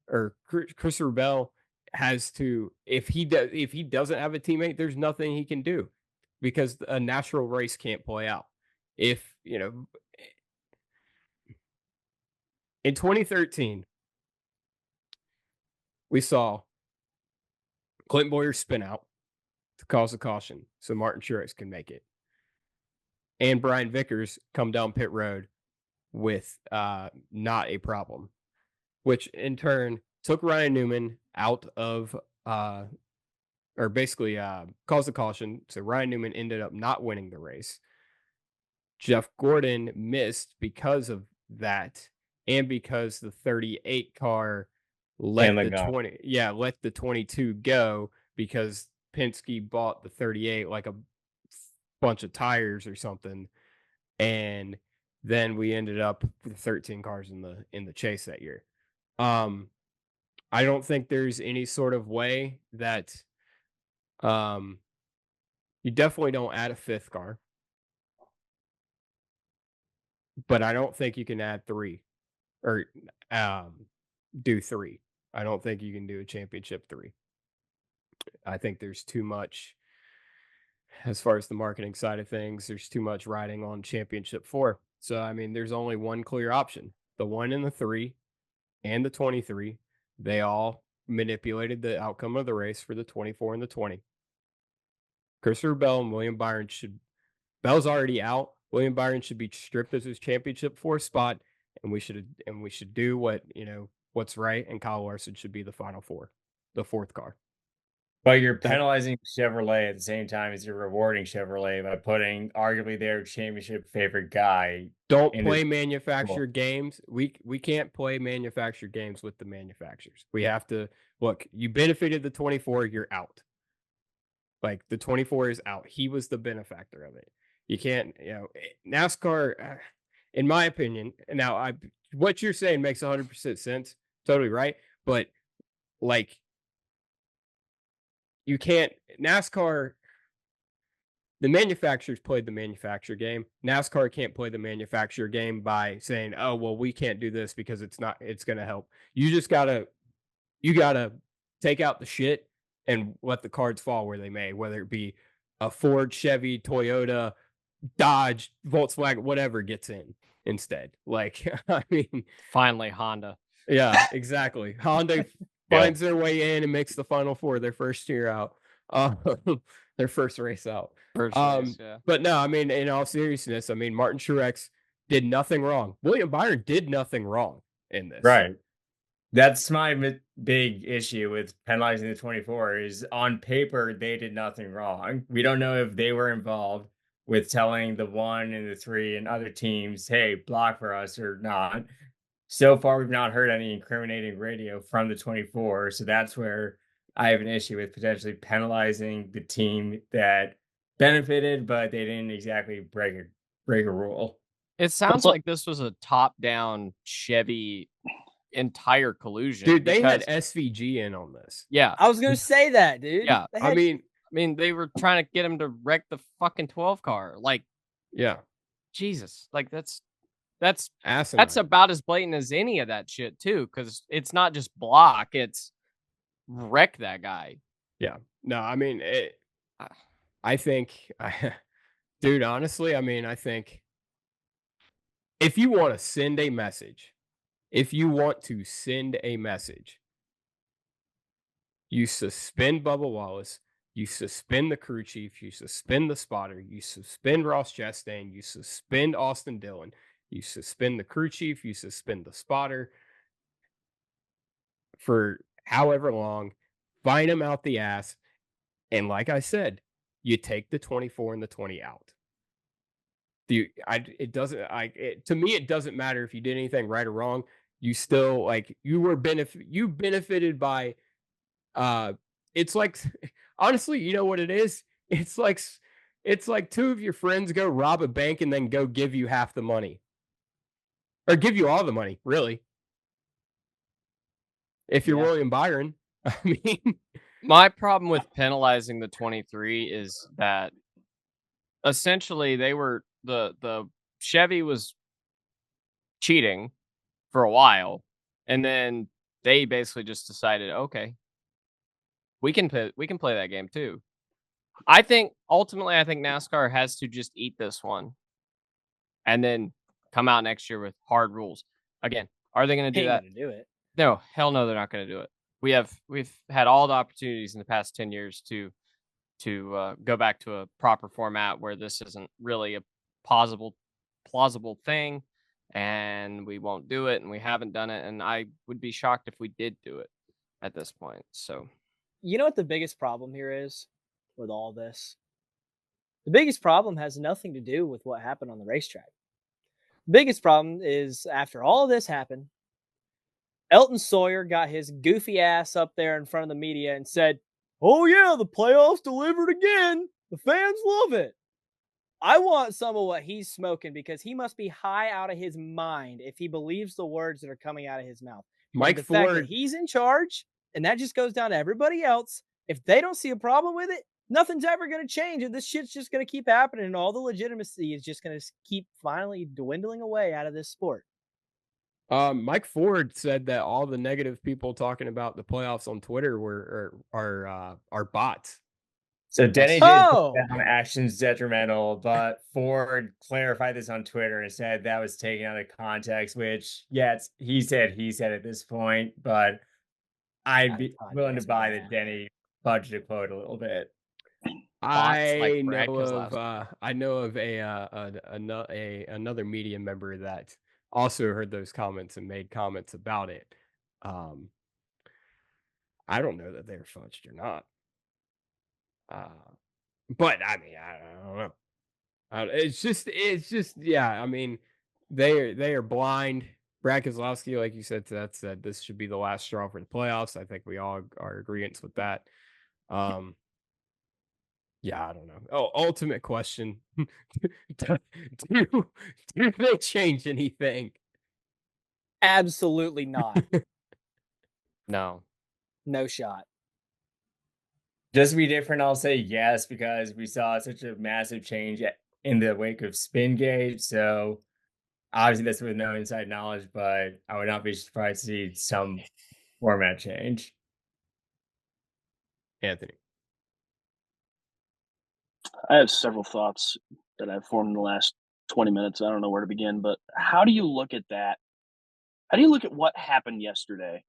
or Christopher Bell has to, if he doesn't have a teammate, there's nothing he can do because a natural race can't play out. In 2013, we saw Clinton Boyer spin out to cause a caution so Martin Truex can make it. And Brian Vickers come down pit road with not a problem, which in turn took Ryan Newman out of, or basically caused a caution. So Ryan Newman ended up not winning the race. Jeff Gordon missed because of that, and because the 38 car let the 22 go because Penske bought the 38 like a bunch of tires or something, and then we ended up with 13 cars in the chase that year. I don't think there's any sort of way that You definitely don't add a fifth car, but I don't think you can add 3 or do 3. I don't think you can do a championship 3. I think there's too much as far as the marketing side of things. There's too much riding on championship 4. So I mean, there's only one clear option: the 1 and the 3 and the 23. They all manipulated the outcome of the race for the 24 and the 20. Christopher Bell and William Byron Bell's already out. William Byron should be stripped of his championship 4 spot, and we should do what's right, and Kyle Larson should be the final 4, the 4th car. But you're penalizing Chevrolet at the same time as you're rewarding Chevrolet by putting arguably their championship favorite guy. Don't play manufactured games. We can't play manufactured games with the manufacturers. We have to look. You benefited the 24. You're out. Like, the 24 is out. He was the benefactor of it. You can't, NASCAR, in my opinion. Now, what you're saying makes 100% sense. Totally right. But like, you can't, NASCAR, the manufacturers played the manufacturer game. NASCAR can't play the manufacturer game by saying, oh, well, we can't do this because it's going to help. You gotta take out the shit and let the cards fall where they may, whether it be a Ford, Chevy, Toyota, Dodge, Volkswagen, whatever gets in instead. Like, I mean, finally Honda. Yeah, exactly. Honda finds their way in and makes the final 4 their first year out, their first race out. But no, I mean, in all seriousness, I mean, Martin Truex did nothing wrong. William Byron did nothing wrong in this. Right. That's my big issue with penalizing the 24 is on paper, they did nothing wrong. We don't know if they were involved with telling the 1 and the 3 and other teams, hey, block for us or not. So far, we've not heard any incriminating radio from the 24. So that's where I have an issue with potentially penalizing the team that benefited, but they didn't exactly break a rule. It sounds like this was a top-down Chevy entire collusion. Dude, they had SVG in on this. Yeah. I was going to say that, dude. Yeah. I mean, they were trying to get him to wreck the fucking 12 car. Like, yeah. Jesus. Like, that's asinine. That's about as blatant as any of that shit too, because it's not just block, it's wreck that guy. Yeah. No, I mean, I think, dude, honestly, I mean, I think if you want to send a message, you suspend Bubba Wallace, you suspend the crew chief, you suspend the spotter, you suspend Ross Chastain, you suspend Austin Dillon, you suspend the crew chief, you suspend the spotter for however long, find them out the ass, and like I said, you take the 24 and the 20 out. To me, it doesn't matter if you did anything right or wrong. You still, like, you benefited by, it's like, honestly, you know what it is? It's like 2 of your friends go rob a bank and then go give you half the money. Or give you all the money, really. If you're William Byron, I mean. My problem with penalizing the 23 is that essentially they were the Chevy was cheating for a while, and then they basically just decided, okay, we can play that game too. I think NASCAR has to just eat this one, and then come out next year with hard rules. Again, are they going to do that? Do it. No, hell no, they're not going to do it. We've had all the opportunities in the past 10 years to go back to a proper format where this isn't really a plausible thing, and we won't do it, and we haven't done it, and I would be shocked if we did do it at this point. So, you know what the biggest problem here is with all this? The biggest problem has nothing to do with what happened on the racetrack. The biggest problem is after all this happened, Elton Sawyer got his goofy ass up there in front of the media and said, oh yeah, the playoffs delivered again. The fans love it. I want some of what he's smoking because he must be high out of his mind if he believes the words that are coming out of his mouth. Mike the fact Ford, that he's in charge, and that just goes down to everybody else, If they don't see a problem with it, nothing's ever going to change. And this shit's just going to keep happening. And all the legitimacy is just going to keep finally dwindling away out of this sport. Mike Ford said that all the negative people talking about the playoffs on Twitter are bots. So Denny did Oh! down actions detrimental, but Ford clarified this on Twitter and said that was taken out of context, which, yes, he said at this point, but I'd be willing to buy that Denny fudged a quote a little bit. I know of another media member that also heard those comments and made comments about it. I don't know that they're fudged or not. But I mean, I don't know. It's just, yeah. I mean, they are blind. Brad Keselowski, like you said, said this should be the last straw for the playoffs. I think we all are agreeant with that. Yeah, I don't know. Oh, ultimate question: do they change anything? Absolutely not. No shot. Just to be different, I'll say yes, because we saw such a massive change in the wake of Spingate. So obviously that's with no inside knowledge, but I would not be surprised to see some format change. Anthony. I have several thoughts that I've formed in the last 20 minutes. I don't know where to begin, but how do you look at that? How do you look at what happened yesterday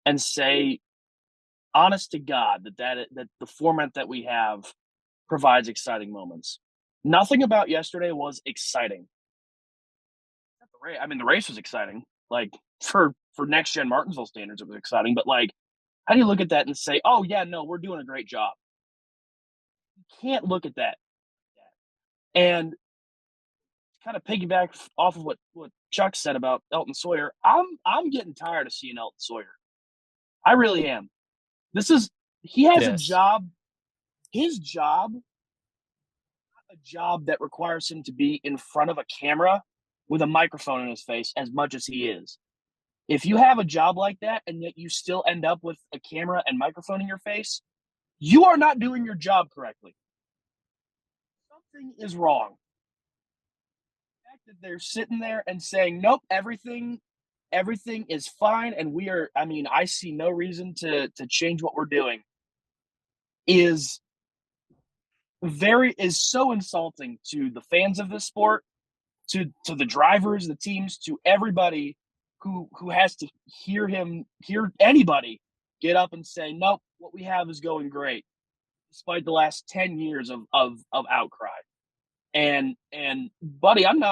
and say, honest to God, that the format that we have provides exciting moments? Nothing about yesterday was exciting. I mean, the race was exciting. Like for next gen Martinsville standards, it was exciting. But like, how do you look at that and say, "Oh yeah, no, we're doing a great job"? You can't look at that. And kind of piggyback off of what Chuck said about Elton Sawyer, I'm getting tired of seeing Elton Sawyer. I really am. He has a job. His job, a job that requires him to be in front of a camera with a microphone in his face as much as he is. If you have a job like that and yet you still end up with a camera and microphone in your face, you are not doing your job correctly. Something is wrong. The fact that they're sitting there and saying, nope, everything is fine and I see no reason to change what we're doing is so insulting to the fans of this sport, to the drivers, the teams, to everybody who has to hear anybody get up and say, nope, what we have is going great, despite the last 10 years of outcry. And buddy, I'm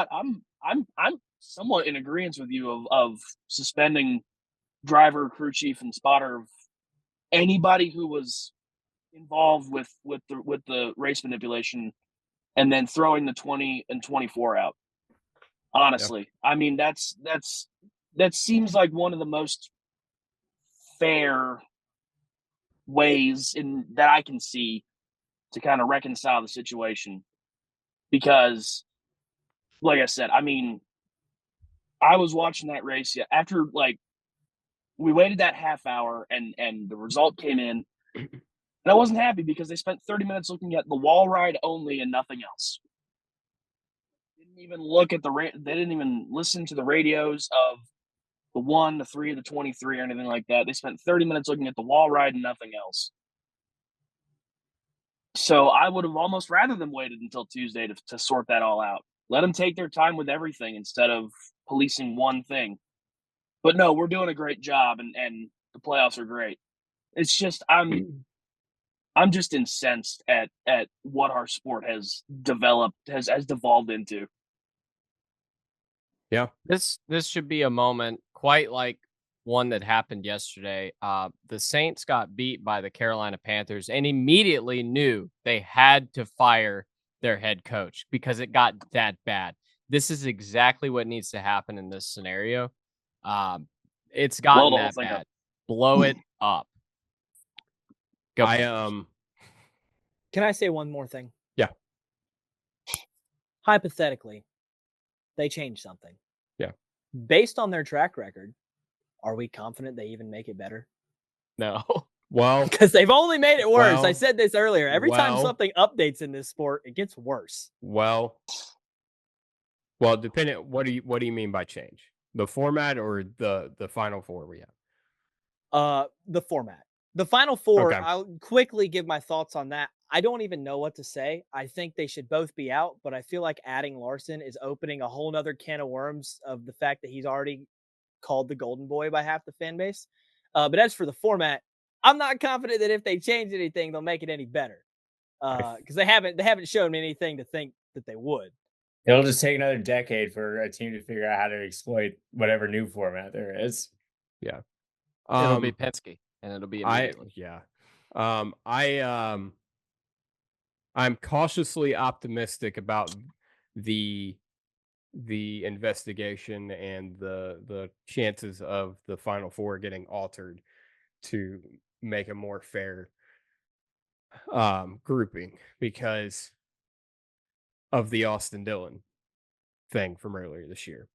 somewhat in agreement with you of suspending driver, crew chief, and spotter of anybody who was involved with the race manipulation, and then throwing the 20 and 24 out. Honestly, yep. I mean, that seems like one of the most fair ways that I can see to kind of reconcile the situation. Because, like I said, I mean, I was watching that race after we waited that half hour and the result came in, and I wasn't happy because they spent 30 minutes looking at the wall ride only and nothing else. Didn't even look at they didn't even listen to the radios of the 1, the 3, the 23, or anything like that. They spent 30 minutes looking at the wall ride and nothing else. So I would have almost rather them waited until Tuesday to sort that all out. Let them take their time with everything instead of policing one thing. But no, we're doing a great job, and the playoffs are great. It's just I'm just incensed at what our sport has developed, has devolved into. Yeah. This should be a moment quite like one that happened yesterday. The Saints got beat by the Carolina Panthers and immediately knew they had to fire their head coach because it got that bad. This is exactly what needs to happen in this scenario. It's gotten that bad. Blow it up. Go. Can I say one more thing? Yeah. Hypothetically, they change something. Yeah. Based on their track record, are we confident they even make it better? No. Well, because they've only made it worse. I Well, said this earlier. Every time well. something updates in this sport, it gets worse. Well, depending. What do you mean by change? The format or the Final Four we have? The format. The Final Four, Okay. I'll quickly give my thoughts on that. I don't even know what to say. I think they should both be out, but I feel like adding Larson is opening a whole nother can of worms of the fact that he's already called the golden boy by half the fan base. But as for the format, I'm not confident that if they change anything, they'll make it any better. Because they haven't shown me anything to think that they would. It'll just take another decade for a team to figure out how to exploit whatever new format there is. Yeah. It'll be Penske, and it'll be immediately. I'm cautiously optimistic about the investigation and the chances of the Final Four getting altered to make a more fair grouping because of the Austin Dillon thing from earlier this year.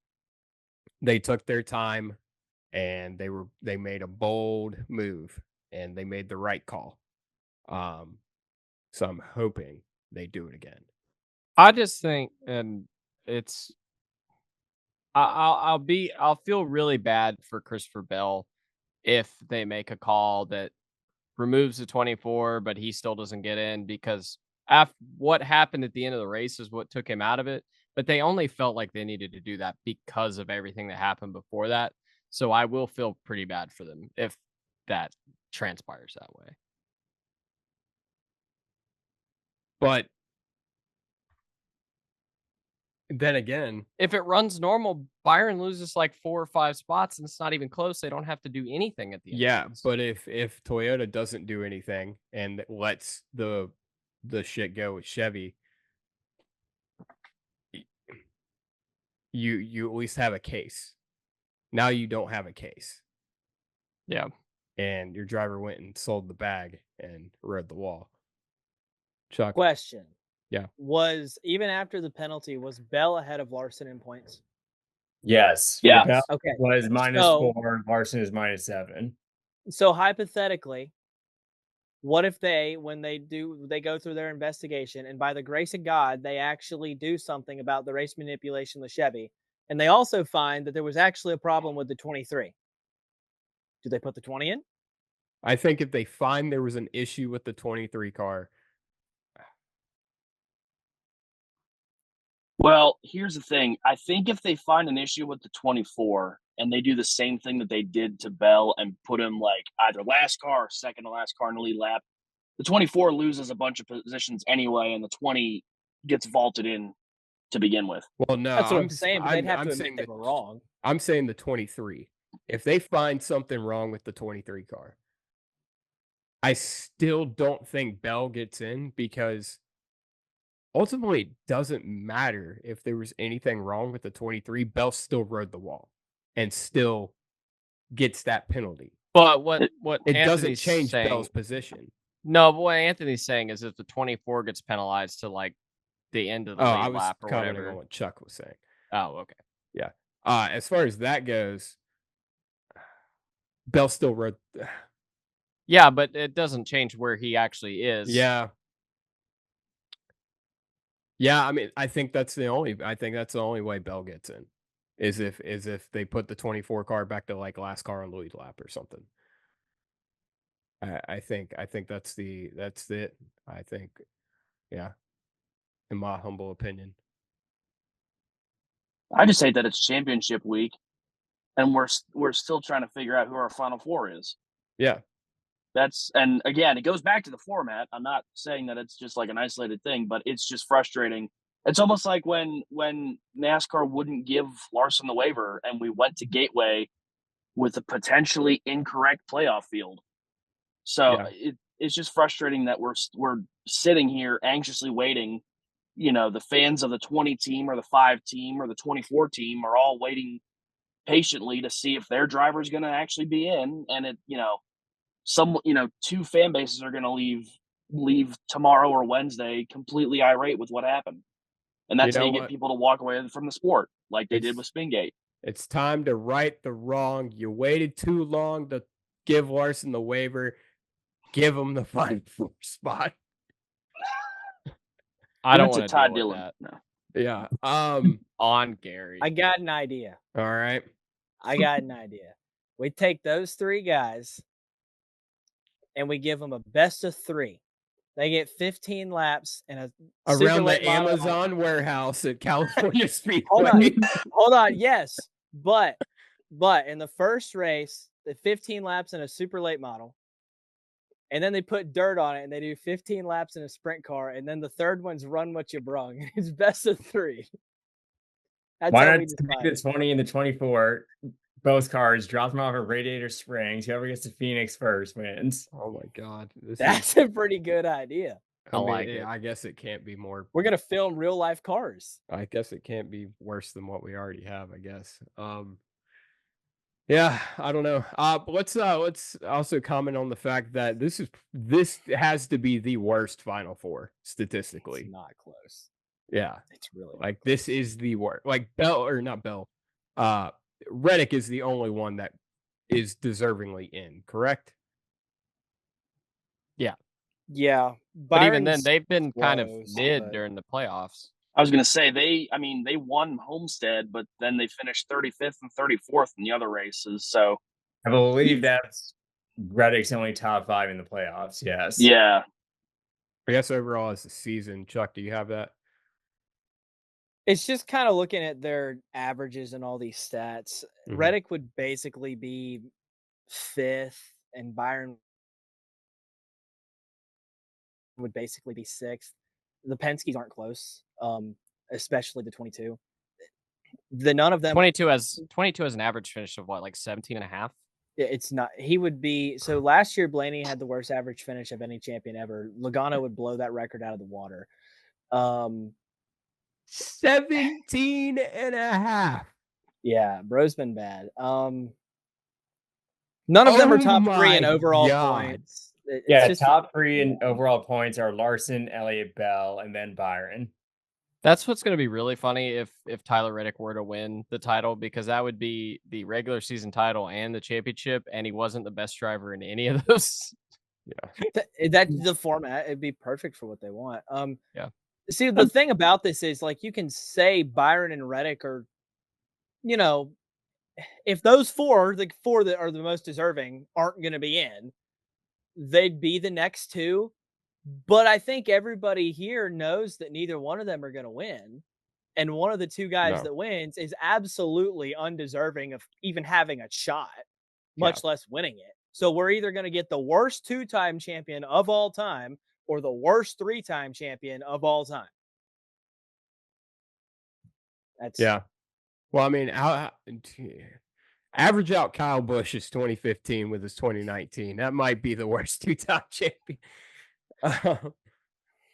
They took their time and they made a bold move and they made the right call. So I'm hoping they do it again. I just think, and it's, I'll feel really bad for Christopher Bell if they make a call that removes the 24, but he still doesn't get in, because what happened at the end of the race is what took him out of it. But they only felt like they needed to do that because of everything that happened before that. So I will feel pretty bad for them if that transpires that way. But then again, if it runs normal, Byron loses like 4 or 5 spots and it's not even close. They don't have to do anything at the end. Yeah, but if Toyota doesn't do anything and lets the shit go with Chevy, you at least have a case. Now you don't have a case. Yeah. And your driver went and sold the bag and rode the wall. Chuck. Question. Yeah. Was, even after the penalty, was Bell ahead of Larson in points? Yes. Yeah. Bell Okay. was -4. Larson is -7. So hypothetically, what if when they go through their investigation, and by the grace of God, they actually do something about the race manipulation with Chevy, and they also find that there was actually a problem with the 23? Do they put the 20 in? I think if they find there was an issue with the 23 car. Well, here's the thing. I think if they find an issue with the 24 and they do the same thing that they did to Bell and put him like either last car or second to last car in the lead lap, the 24 loses a bunch of positions anyway, and the 20 gets vaulted in to begin with. Well, no, that's what I'm saying. But they'd have to admit they were wrong. I'm saying the 23. If they find something wrong with the 23 car, I still don't think Bell gets in, because ultimately it doesn't matter if there was anything wrong with the 23. Bell still rode the wall and still gets that penalty. But what it Anthony's doesn't change saying, Bell's position. No, but what Anthony's saying is if the 24 gets penalized to like the end of the lead lap or whatever. On what Chuck was saying. Oh, okay. Yeah. As far as that goes, Bell still rode. Yeah, but it doesn't change where he actually is. Yeah. Yeah, I mean, I think that's the only way Bell gets in, is if they put the 24 car back to like last car on the lead lap or something. I think that's it. I think, yeah, in my humble opinion. I just hate that it's championship week, and we're still trying to figure out who our Final Four is. Yeah. And again, it goes back to the format. I'm not saying that it's just like an isolated thing, but it's just frustrating. It's almost like when NASCAR wouldn't give Larson the waiver and we went to Gateway with a potentially incorrect playoff field. So it's just frustrating that we're sitting here anxiously waiting. You know, the fans of the 20 team or the 5 team or the 24 team are all waiting patiently to see if their driver is going to actually be in. And two fan bases are going to leave tomorrow or Wednesday completely irate with what happened. And that's how you get people to walk away from the sport, like they did with Spingate. It's time to right the wrong. You waited too long to give Larson the waiver. give them the Final Four spot. I don't Give it want to to Todd deal with Dillon. that. No. Yeah. On Gary. I got an idea. All right. I got an idea. We take those 3 guys and we give them a best of 3. They get 15 laps in a super Around late the model. Amazon warehouse at California Speedway. Hold on. Yes, but in the first race, the 15 laps in a super late model, and then they put dirt on it, and they do 15 laps in a sprint car, and then the third one's run what you brung. It's best of 3. That's Why how not we take decide. the 20 and the 24, both cars, drop them off at Radiator Springs. Whoever gets to Phoenix first wins. Oh my God. That's a pretty good idea. I like it. I guess it can't be more. We're gonna film real life cars. I guess it can't be worse than what we already have, I guess. Yeah, I don't know. But let's also comment on the fact that this has to be the worst Final Four statistically. It's not close. Yeah. It's really Like this is the worst. Like Reddick is the only one that is deservingly in, correct? Yeah. But even then, Byron's they've been kind of close, mid but- during the playoffs. I was going to say they won Homestead, but then they finished 35th and 34th in the other races. So I believe that's Reddick's only top 5 in the playoffs. Yes. yeah, I guess overall as a season, Chuck, do you have that? It's just kind of looking at their averages and all these stats. Mhm. Reddick would basically be 5th, and Byron would basically be 6th. The Penske's aren't close, especially the 22. None of them. 22 has an average finish of what, like 17.5? It's not. He would be. So last year, Blaney had the worst average finish of any champion ever. Logano would blow that record out of the water. 17.5. Yeah, bro's been bad. None of them are top 3 in overall points. It's top 3 in overall points are Larson, Elliott Bell, and then Byron. That's what's going to be really funny if Tyler Reddick were to win the title, because that would be the regular season title and the championship, and he wasn't the best driver in any of those. Yeah, that's the format. It'd be perfect for what they want. Yeah. See, the thing about this is, like, you can say Byron and Reddick are, if those 4, the 4 that are the most deserving, aren't going to be in, they'd be the next 2. But I think everybody here knows that neither one of them are going to win. And one of the 2 guys that wins is absolutely undeserving of even having a shot, much less winning it. So we're either going to get the worst 2-time champion of all time or the worst 3-time champion of all time. Yeah. Well, I mean, average out Kyle Busch's 2015 with his 2019. That might be the worst 2-time champion.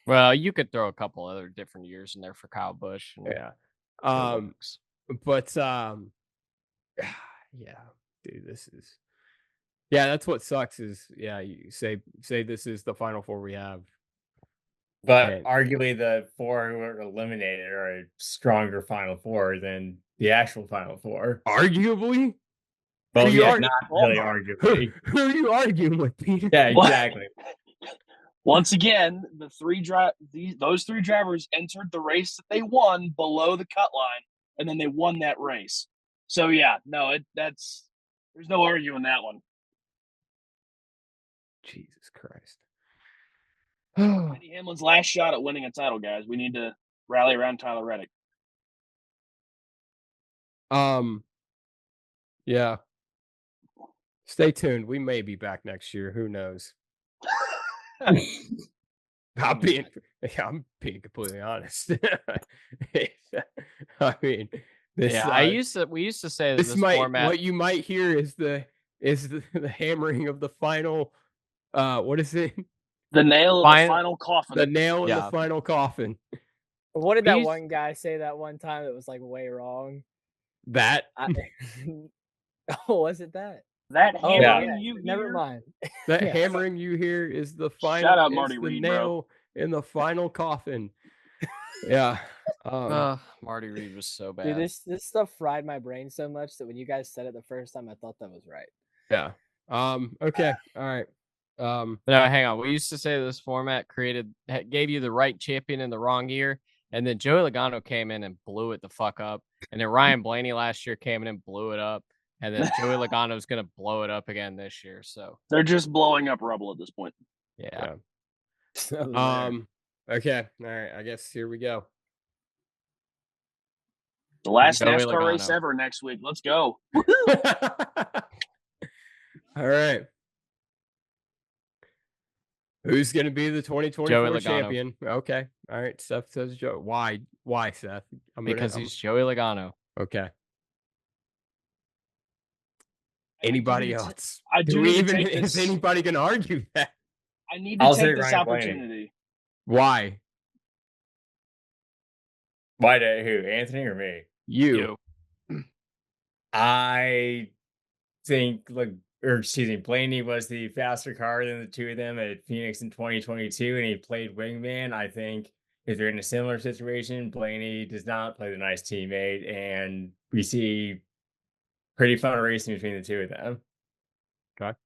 Well, you could throw a couple other different years in there for Kyle Busch. Yeah. But yeah, dude, this is. Yeah, that's what sucks is, you say this is the Final Four we have. But arguably the 4 who were eliminated are a stronger Final Four than the actual Final Four. Arguably? Well, yeah, not really arguably. Who are you arguing with, Peter? Yeah, exactly. Once again, those 3 drivers entered the race that they won below the cut line, and then they won that race. So yeah, no, there's no arguing that one. Jesus Christ. Eddie Hamlin's last shot at winning a title, guys. We need to rally around Tyler Reddick. Yeah. Stay tuned. We may be back next year. Who knows? I'm being completely honest. I mean, we used to say that this format. What you might hear is the hammering of the final. What is it? The nail in the final coffin. The nail in the final coffin. What did that one guy say that one time that was like way wrong? That. Was it that? That hammering you hear? Never mind. That hammering you hear is the final. Shout out Marty Reed, nail in the final coffin. Yeah. Marty Reed was so bad. Dude, this stuff fried my brain so much that when you guys said it the first time, I thought that was right. Yeah. Okay. All right. No, hang on. We used to say this format gave you the right champion in the wrong year, and then Joey Logano came in and blew it the fuck up, and then Ryan Blaney last year came in and blew it up, and then Joey Logano's gonna blow it up again this year. So They're just blowing up rubble at this point. yeah. Okay. All right. I guess here we go. The last Joey NASCAR race Logano. ever next week. Let's go. All right. Who's going to be the 2024 champion? Okay. All right. Seth says Joe. Why? Why, Seth? Because he's Joey Logano. Okay. Anybody else? Is anybody going to argue that? I need to take this Ryan opportunity. Blaney. Why? Why did who? Anthony or me? You. I think Blaney was the faster car than the two of them at Phoenix in 2022, and he played wingman. I think if they're in a similar situation, Blaney does not play the nice teammate, and we see pretty fun racing between the two of them. Okay.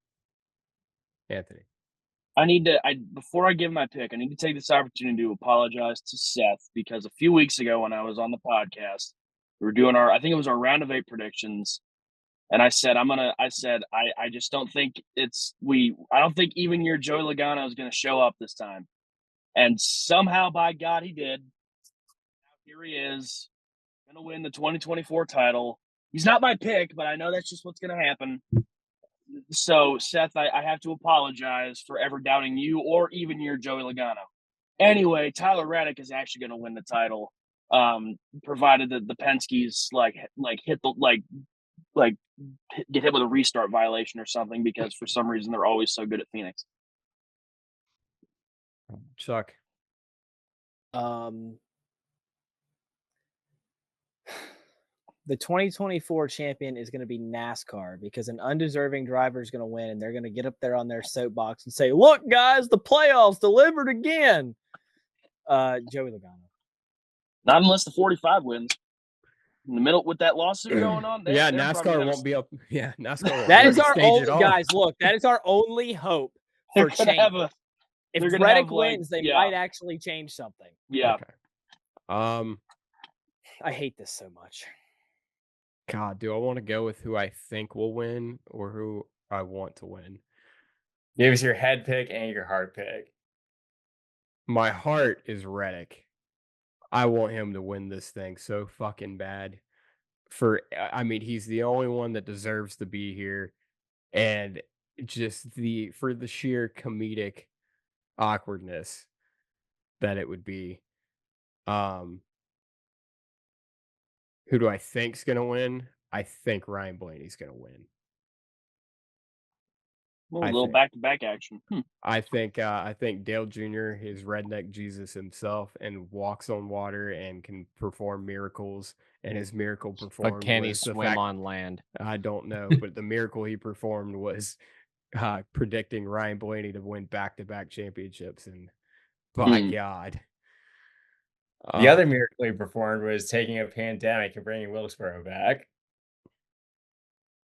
Anthony. Before I give my pick, I need to take this opportunity to apologize to Seth, because a few weeks ago when I was on the podcast, we were doing I think it was our round of 8 predictions. And I said, I just don't think I don't think even your Joey Logano is going to show up this time. And somehow, by God, he did. Now here he is, going to win the 2024 title. He's not my pick, but I know that's just what's going to happen. So, Seth, I have to apologize for ever doubting you or even your Joey Logano. Anyway, Tyler Reddick is actually going to win the title, provided that the Penske's hit the get hit with a restart violation or something, because for some reason they're always so good at Phoenix. Chuck. The 2024 champion is going to be NASCAR, because an undeserving driver is going to win, and they're going to get up there on their soapbox and say, "Look, guys, the playoffs delivered again." Joey Logano. Not unless the 45 wins. In the middle with that lawsuit going on. NASCAR won't be up. Yeah, NASCAR won't that be is up our stage only at all. guys. Look, that is our only hope for change. If Reddick wins, they might actually change something. Yeah. Okay. I hate this so much. God, do I want to go with who I think will win or who I want to win? Give us your head pick and your heart pick. My heart is Reddick. I want him to win this thing so fucking bad. He's the only one that deserves to be here, and just for the sheer comedic awkwardness that it would be. Who do I think's gonna win? I think Ryan Blaney's gonna win. A little back-to-back action. I think Dale Jr. is redneck Jesus himself and walks on water and can perform miracles. And his miracle performed. But can he swim on land? I don't know, but the miracle he performed was predicting Ryan Blaney to win back-to-back championships. And by God, the other miracle he performed was taking a pandemic and bringing Wilkesboro back.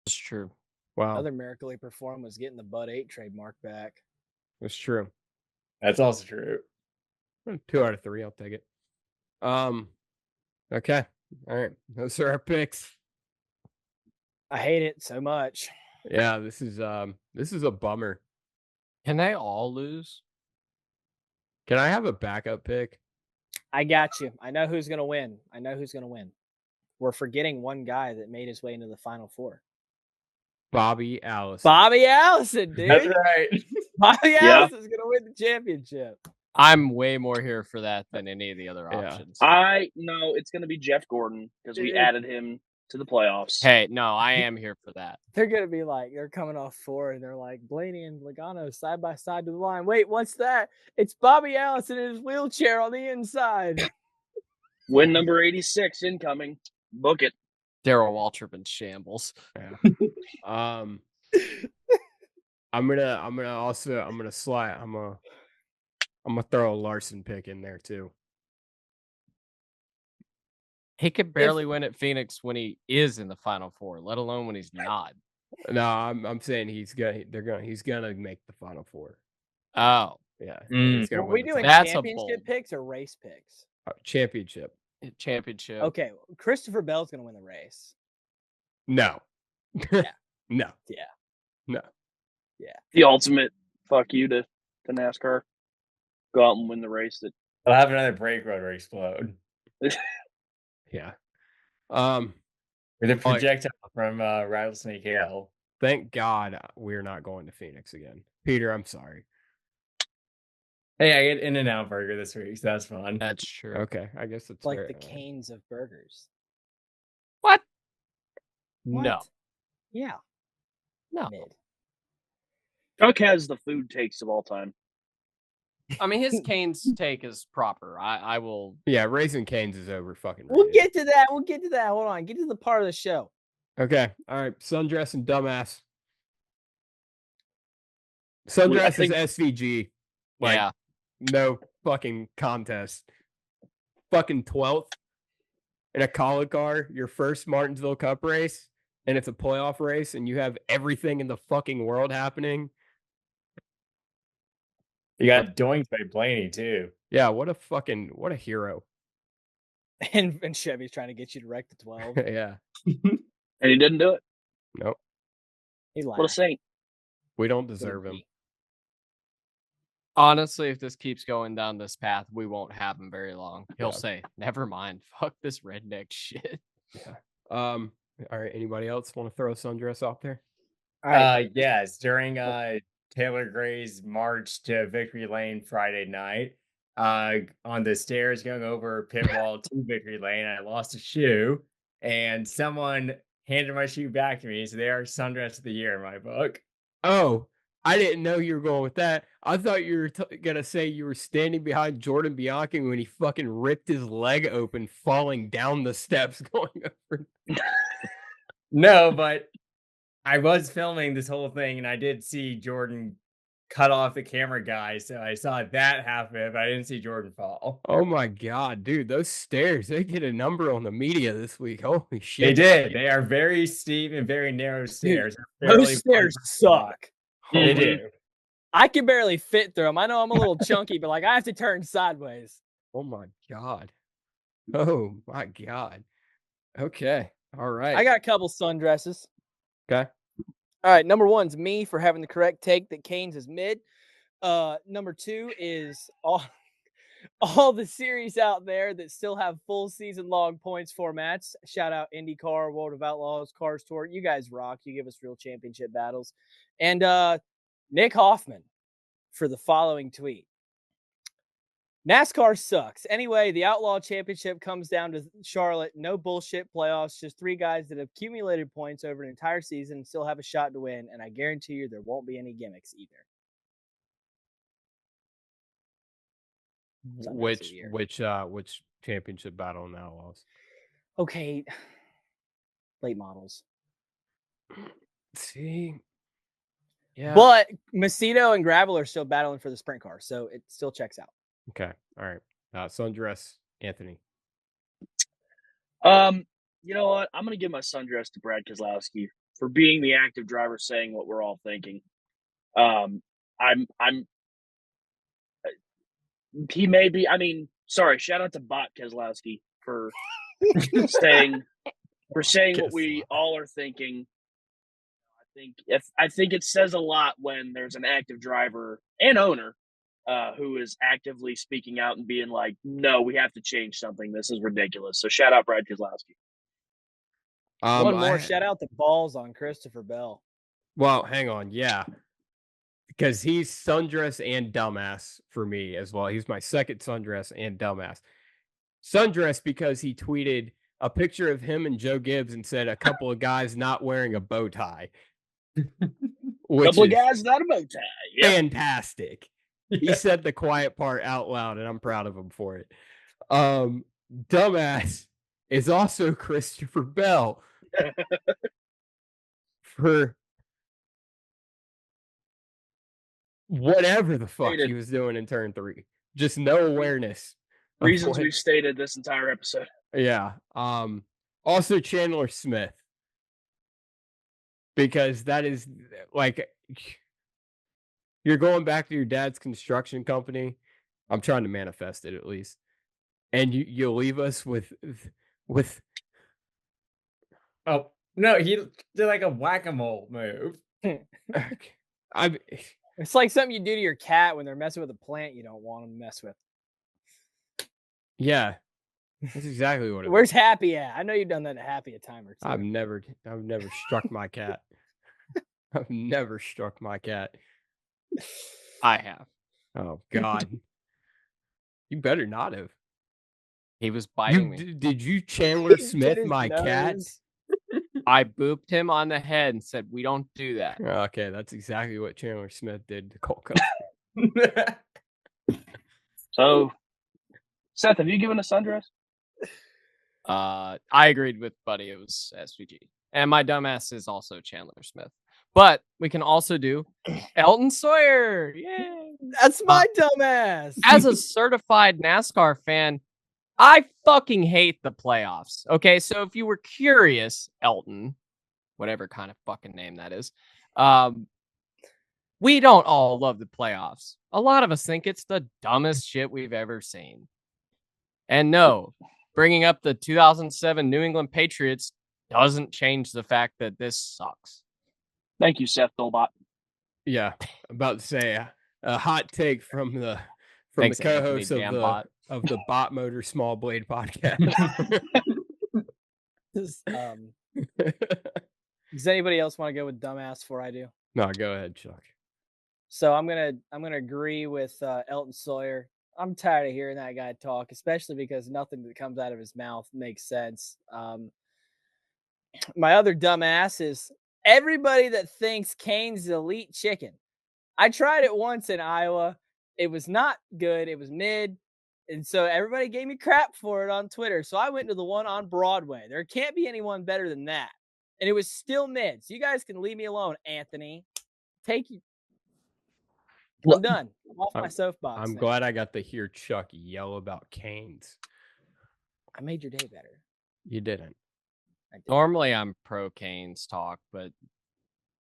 That's true. Wow. Another miracle he performed was getting the Bud 8 trademark back. That's true. That's also true. 2 out of 3, I'll take it. Okay. All right. Those are our picks. I hate it so much. Yeah, this is a bummer. Can they all lose? Can I have a backup pick? I got you. I know who's going to win. We're forgetting one guy that made his way into the Final Four. Bobby Allison. Bobby Allison, dude. That's right. Bobby Allison's going to win the championship. I'm way more here for that than any of the other options. No, it's going to be Jeff Gordon, because we added him to the playoffs. Hey, no, I am here for that. They're going to be like, they're coming off 4, and they're like, Blaney and Logano side by side to the line. Wait, what's that? It's Bobby Allison in his wheelchair on the inside. Win number 86 incoming. Book it. Darrell Waltrip in shambles. Yeah. I'm gonna throw a Larson pick in there too. He could barely win at Phoenix when he is in the Final Four, let alone when he's not. No, I'm saying he's gonna make the Final Four. Oh, Yeah, Mm. he's gonna Are win we the doing title. That's a championship bold- picks or race picks? Championship. championship. Okay, Christopher Bell's gonna win the race. No. Yeah. No. Yeah. No. The ultimate fuck you to NASCAR. Go out and win the race. That I'll have another brake rotor explode Yeah. with a projectile from Rattlesnake Hill. Thank God we're not going to Phoenix again. Peter, I'm sorry. Hey, I get In-N-Out burger this week, so that's fun. That's true. Okay, I guess it's Like fair. the Canes of burgers. What? What? No. Yeah. No. Mid. Chuck has the food takes of all time. I mean, his Canes take is proper. I will. Yeah, Raising Cane's is over fucking. We'll get to that. We'll get to that. Hold on. Get to the part of the show. Okay. All right. Sundress and Dumbass. Sundress is SVG. Like, Yeah. no fucking contest. Fucking 12th in a collet car, your first Martinsville Cup race, and it's a playoff race, and you have everything in the fucking world happening. You got doinked by Blaney too. Yeah, what a hero. And Chevy's trying to get you to wreck the 12. Yeah. And he didn't do it. Nope. He What a laughed. saint. We don't deserve him. Honestly, if this keeps going down this path, we won't have him very long. He'll say, "Never mind, fuck this redneck shit." Yeah. All right. Anybody else want to throw a Sundress out there? All right. Yes, during Taylor Gray's march to Victory Lane Friday night, on the stairs going over pit wall to Victory Lane, I lost a shoe, and someone handed my shoe back to me. So they are Sundress of the Year in my book. Oh, I didn't know you were going with that. I thought you were gonna say you were standing behind Jordan Bianchi when he fucking ripped his leg open, falling down the steps, going over. No, but I was filming this whole thing, and I did see Jordan cut off the camera guy, so I saw that happen, but I didn't see Jordan fall. Oh my god, dude, those stairs, they get a number on the media this week. Holy shit. They did. They are very steep and very narrow stairs. Those stairs suck. They Mhm. do. I can barely fit through them. I know I'm a little chunky, but like I have to turn sideways. Oh my god. Oh my god. Okay. All right. I got a couple sundresses. Okay. All right. Number one's me for having the correct take that Canes is mid. Number two is all the series out there that still have full season long points formats. Shout out IndyCar, World of Outlaws, Cars Tour. You guys rock. You give us real championship battles. And Nick Hoffman for the following tweet. NASCAR sucks. Anyway, the Outlaw Championship comes down to Charlotte. No bullshit playoffs. Just three guys that have accumulated points over an entire season and still have a shot to win. And I guarantee you there won't be any gimmicks either. Which championship battle in the Outlaws? Okay. Late models. See. Yeah. But Macedo and Gravel are still battling for the sprint car, so it still checks out. Okay. All right. Sundress, Anthony. You know what? I'm gonna give my sundress to Brad Keselowski for being the active driver, saying what we're all thinking. He may be. I mean, sorry. Shout out to Bot Keselowski for saying what we all are thinking. I think it says a lot when there's an active driver and owner who is actively speaking out and being like, "No, we have to change something. This is ridiculous." So shout out Brad Keselowski. One more shout out to balls on Christopher Bell. Well, hang on. Yeah. Because he's sundress and dumbass for me as well. He's my second sundress and dumbass. Sundress because he tweeted a picture of him and Joe Gibbs and said a couple of guys not wearing a bow tie. Couple of guys without a bow tie. Yep. Fantastic. He said the quiet part out loud, and I'm proud of him for it. Dumbass is also Christopher Bell for whatever the fuck he was doing in turn 3. Just no awareness. Reasons we've stated this entire episode. Yeah. Also Chandler Smith because that is like you're going back to your dad's construction company. I'm trying to manifest it at least. And you'll leave us with Oh no, he did like a whack-a-mole move. I It's like something you do to your cat when they're messing with a plant you don't want them to mess with. yeah. That's exactly what it Where's was. Happy at? I know you've done that to Happy a time or two. I've never struck my cat. I've never struck my cat. I have. Oh God. You better not have. He was biting me. Did you Chandler Hit Smith his my cat? nose. I booped him on the head and said, "We don't do that." Okay, that's exactly what Chandler Smith did to Cole Custer. So, Seth, have you given a sundress? I agreed with Buddy. It was SVG. And my dumbass is also Chandler Smith. But we can also do Elton Sawyer. Yay. That's my dumbass. As a certified NASCAR fan, I fucking hate the playoffs. Okay, so if you were curious, Elton, whatever kind of fucking name that is, we don't all love the playoffs. A lot of us think it's the dumbest shit we've ever seen. And no, bringing up the 2007 New England Patriots doesn't change the fact that this sucks. Thank you, Seth Dolbot. Yeah, about to say a hot take from the Thanks, co-host Anthony Jambot. of the Bot Motor Small Blade podcast. Does anybody else want to go with dumbass before I do? No, go ahead, Chuck. So I'm gonna agree with Elton Sawyer. I'm tired of hearing that guy talk, especially because nothing that comes out of his mouth makes sense. My other dumbass is everybody that thinks Cane's elite chicken. I tried it once in Iowa. It was not good. It was mid. And so everybody gave me crap for it on Twitter. So I went to the one on Broadway. There can't be anyone better than that. And it was still mid. So you guys can leave me alone, Anthony. Take you. I'm done. I'm off my soapbox. I'm glad I got to hear Chuck yell about Canes. I made your day better. You didn't. Normally I'm pro Canes talk, but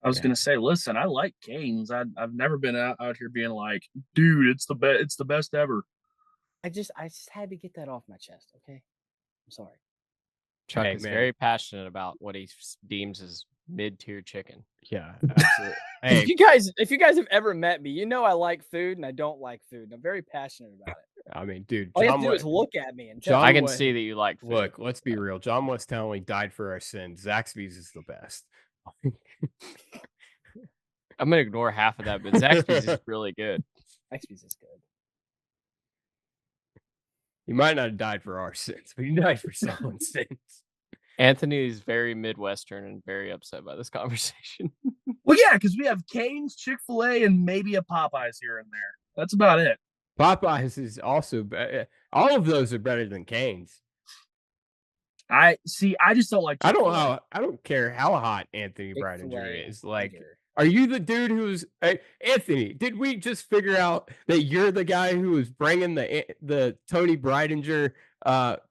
I was gonna say, listen, I like Canes. I've never been out here being like, dude, it's the best ever. I just had to get that off my chest. Okay, I'm sorry. Chuck is very passionate about what he deems as mid-tier chicken. Yeah, absolutely. Hey, If you guys have ever met me, you know I like food and I don't like food. And I'm very passionate about it. I mean, dude, all you have to do is look at me and tell John me. I can see that you like food. Look, let's be real. John West only died for our sins. Zaxby's is the best. I'm gonna ignore half of that, but Zaxby's is really good. Zaxby's is good. He might not have died for our sins, but he died for someone's sins. Anthony is very Midwestern and very upset by this conversation. Well, yeah, because we have Cane's, Chick-fil-A, and maybe a Popeyes here and there. That's about it. Popeyes is also all of those are better than Cane's. I just don't like Chick-fil-A. I don't care how hot Anthony Bridinger is. Like, are you the dude who's Anthony? Did we just figure out that you're the guy who was bringing the Tony Bridinger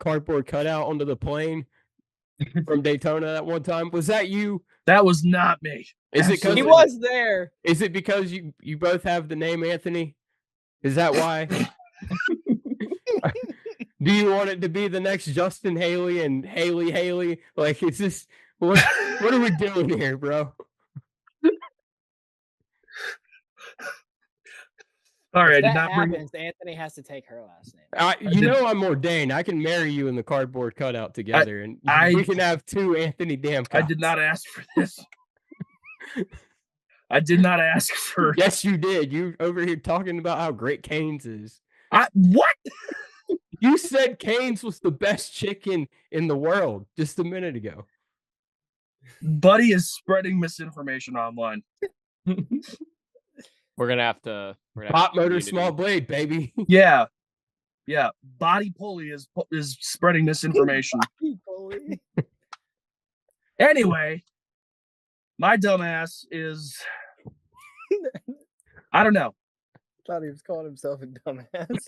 cardboard cutout onto the plane from Daytona that one time? Was that you? That was not me. Is it because he was there? Is it because you both have the name Anthony? Is that why? Do you want it to be the next Justin Haley and Haley? Like, is this what are we doing here, bro? All right, if that happens, Anthony has to take her last name. I'm ordained. I can marry you in the cardboard cutout together, and we can have two Anthony Damcocks. I did not ask for this. I did not ask for. Yes, you did. You over here talking about how great Cane's is. What? You said Cane's was the best chicken in the world just a minute ago. Buddy is spreading misinformation online. We're gonna have to. Hot motor, small blade, baby. Yeah. Body pulley is spreading misinformation. Anyway, my dumbass is. I don't know. I thought he was calling himself a dumbass.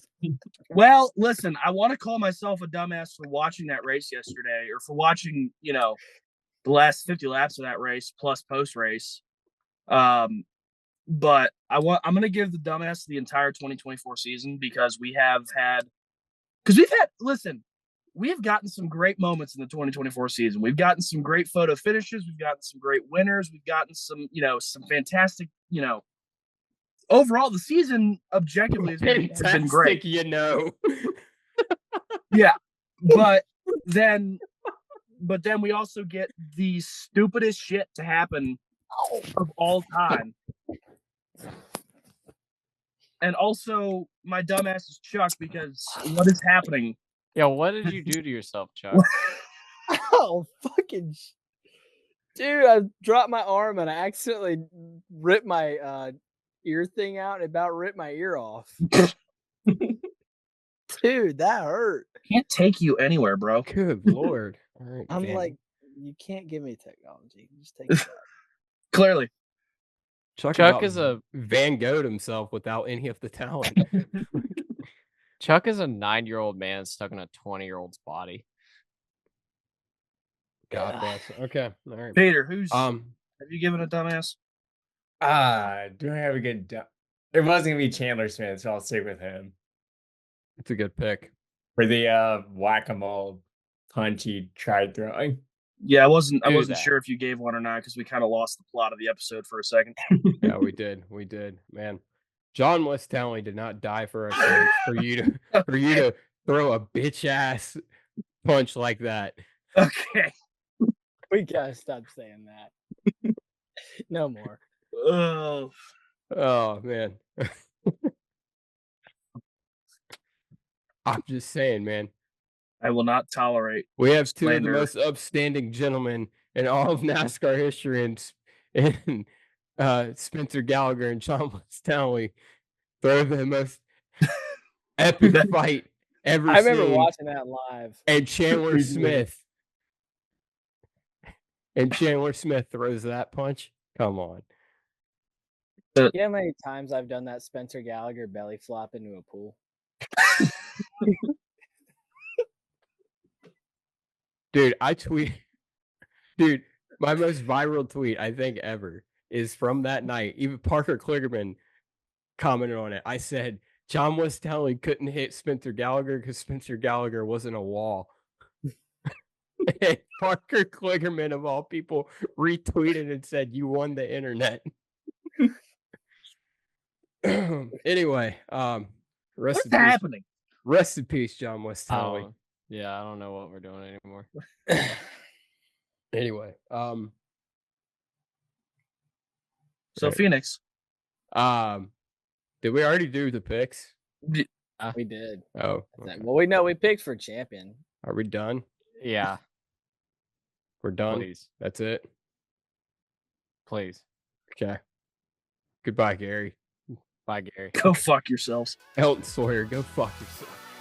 Well, listen, I want to call myself a dumbass for watching that race yesterday, or for watching, the last 50 laps of that race plus post race. But I'm going to give the dumbass the entire 2024 season because we've gotten some great moments in the 2024 season. We've gotten some great photo finishes. We've gotten some great winners. We've gotten some fantastic, overall the season objectively has been great. Yeah. But then we also get the stupidest shit to happen of all time. And also, my dumbass is Chuck because what is happening? Yeah, what did you do to yourself, Chuck? Oh, fucking dude! I dropped my arm and I accidentally ripped my ear thing out and about ripped my ear off. Dude, that hurt. Can't take you anywhere, bro. Good Lord. All right, I'm Van. like, you can't give me technology. Just take it back. Clearly. Chuck is a Van Gogh himself without any of the talent. Chuck is a 9-year-old man stuck in a 20-year-old's body. God bless. Okay. All right. Peter, have you given a dumbass? Do I have a good It wasn't gonna be Chandler Smith, so I'll stick with him. It's a good pick. For the whack-a-mole punch he tried throwing. Yeah, I wasn't sure if you gave one or not because we kind of lost the plot of the episode for a second. Yeah, we did. We did. Man. John West Townley did not die for us for you to throw a bitch ass punch like that. Okay. We gotta stop saying that. No more. Oh man. I'm just saying, man. I will not tolerate. We have two slander. of the most upstanding gentlemen in all of NASCAR history, and Spencer Gallagher and John West Townley throw the most epic fight ever seen. I remember watching that live. And Chandler Smith throws that punch. Come on. You know how many times I've done that Spencer Gallagher belly flop into a pool? Dude, my most viral tweet I think ever is from that night. Even Parker Kligerman commented on it. I said John West Townley couldn't hit Spencer Gallagher because Spencer Gallagher wasn't a wall. And Parker Kligerman, of all people, retweeted and said, "You won the internet." Anyway, what's happening? Rest in peace, John West Townley. Yeah, I don't know what we're doing anymore. Anyway, so right. Phoenix. Did we already do the picks? We did. Oh, okay. Well, we picked for champion. Are we done? Yeah. We're done. Please. That's it. Please. Okay. Goodbye, Gary. Bye, Gary. Go fuck yourselves. Elton Sawyer, go fuck yourself.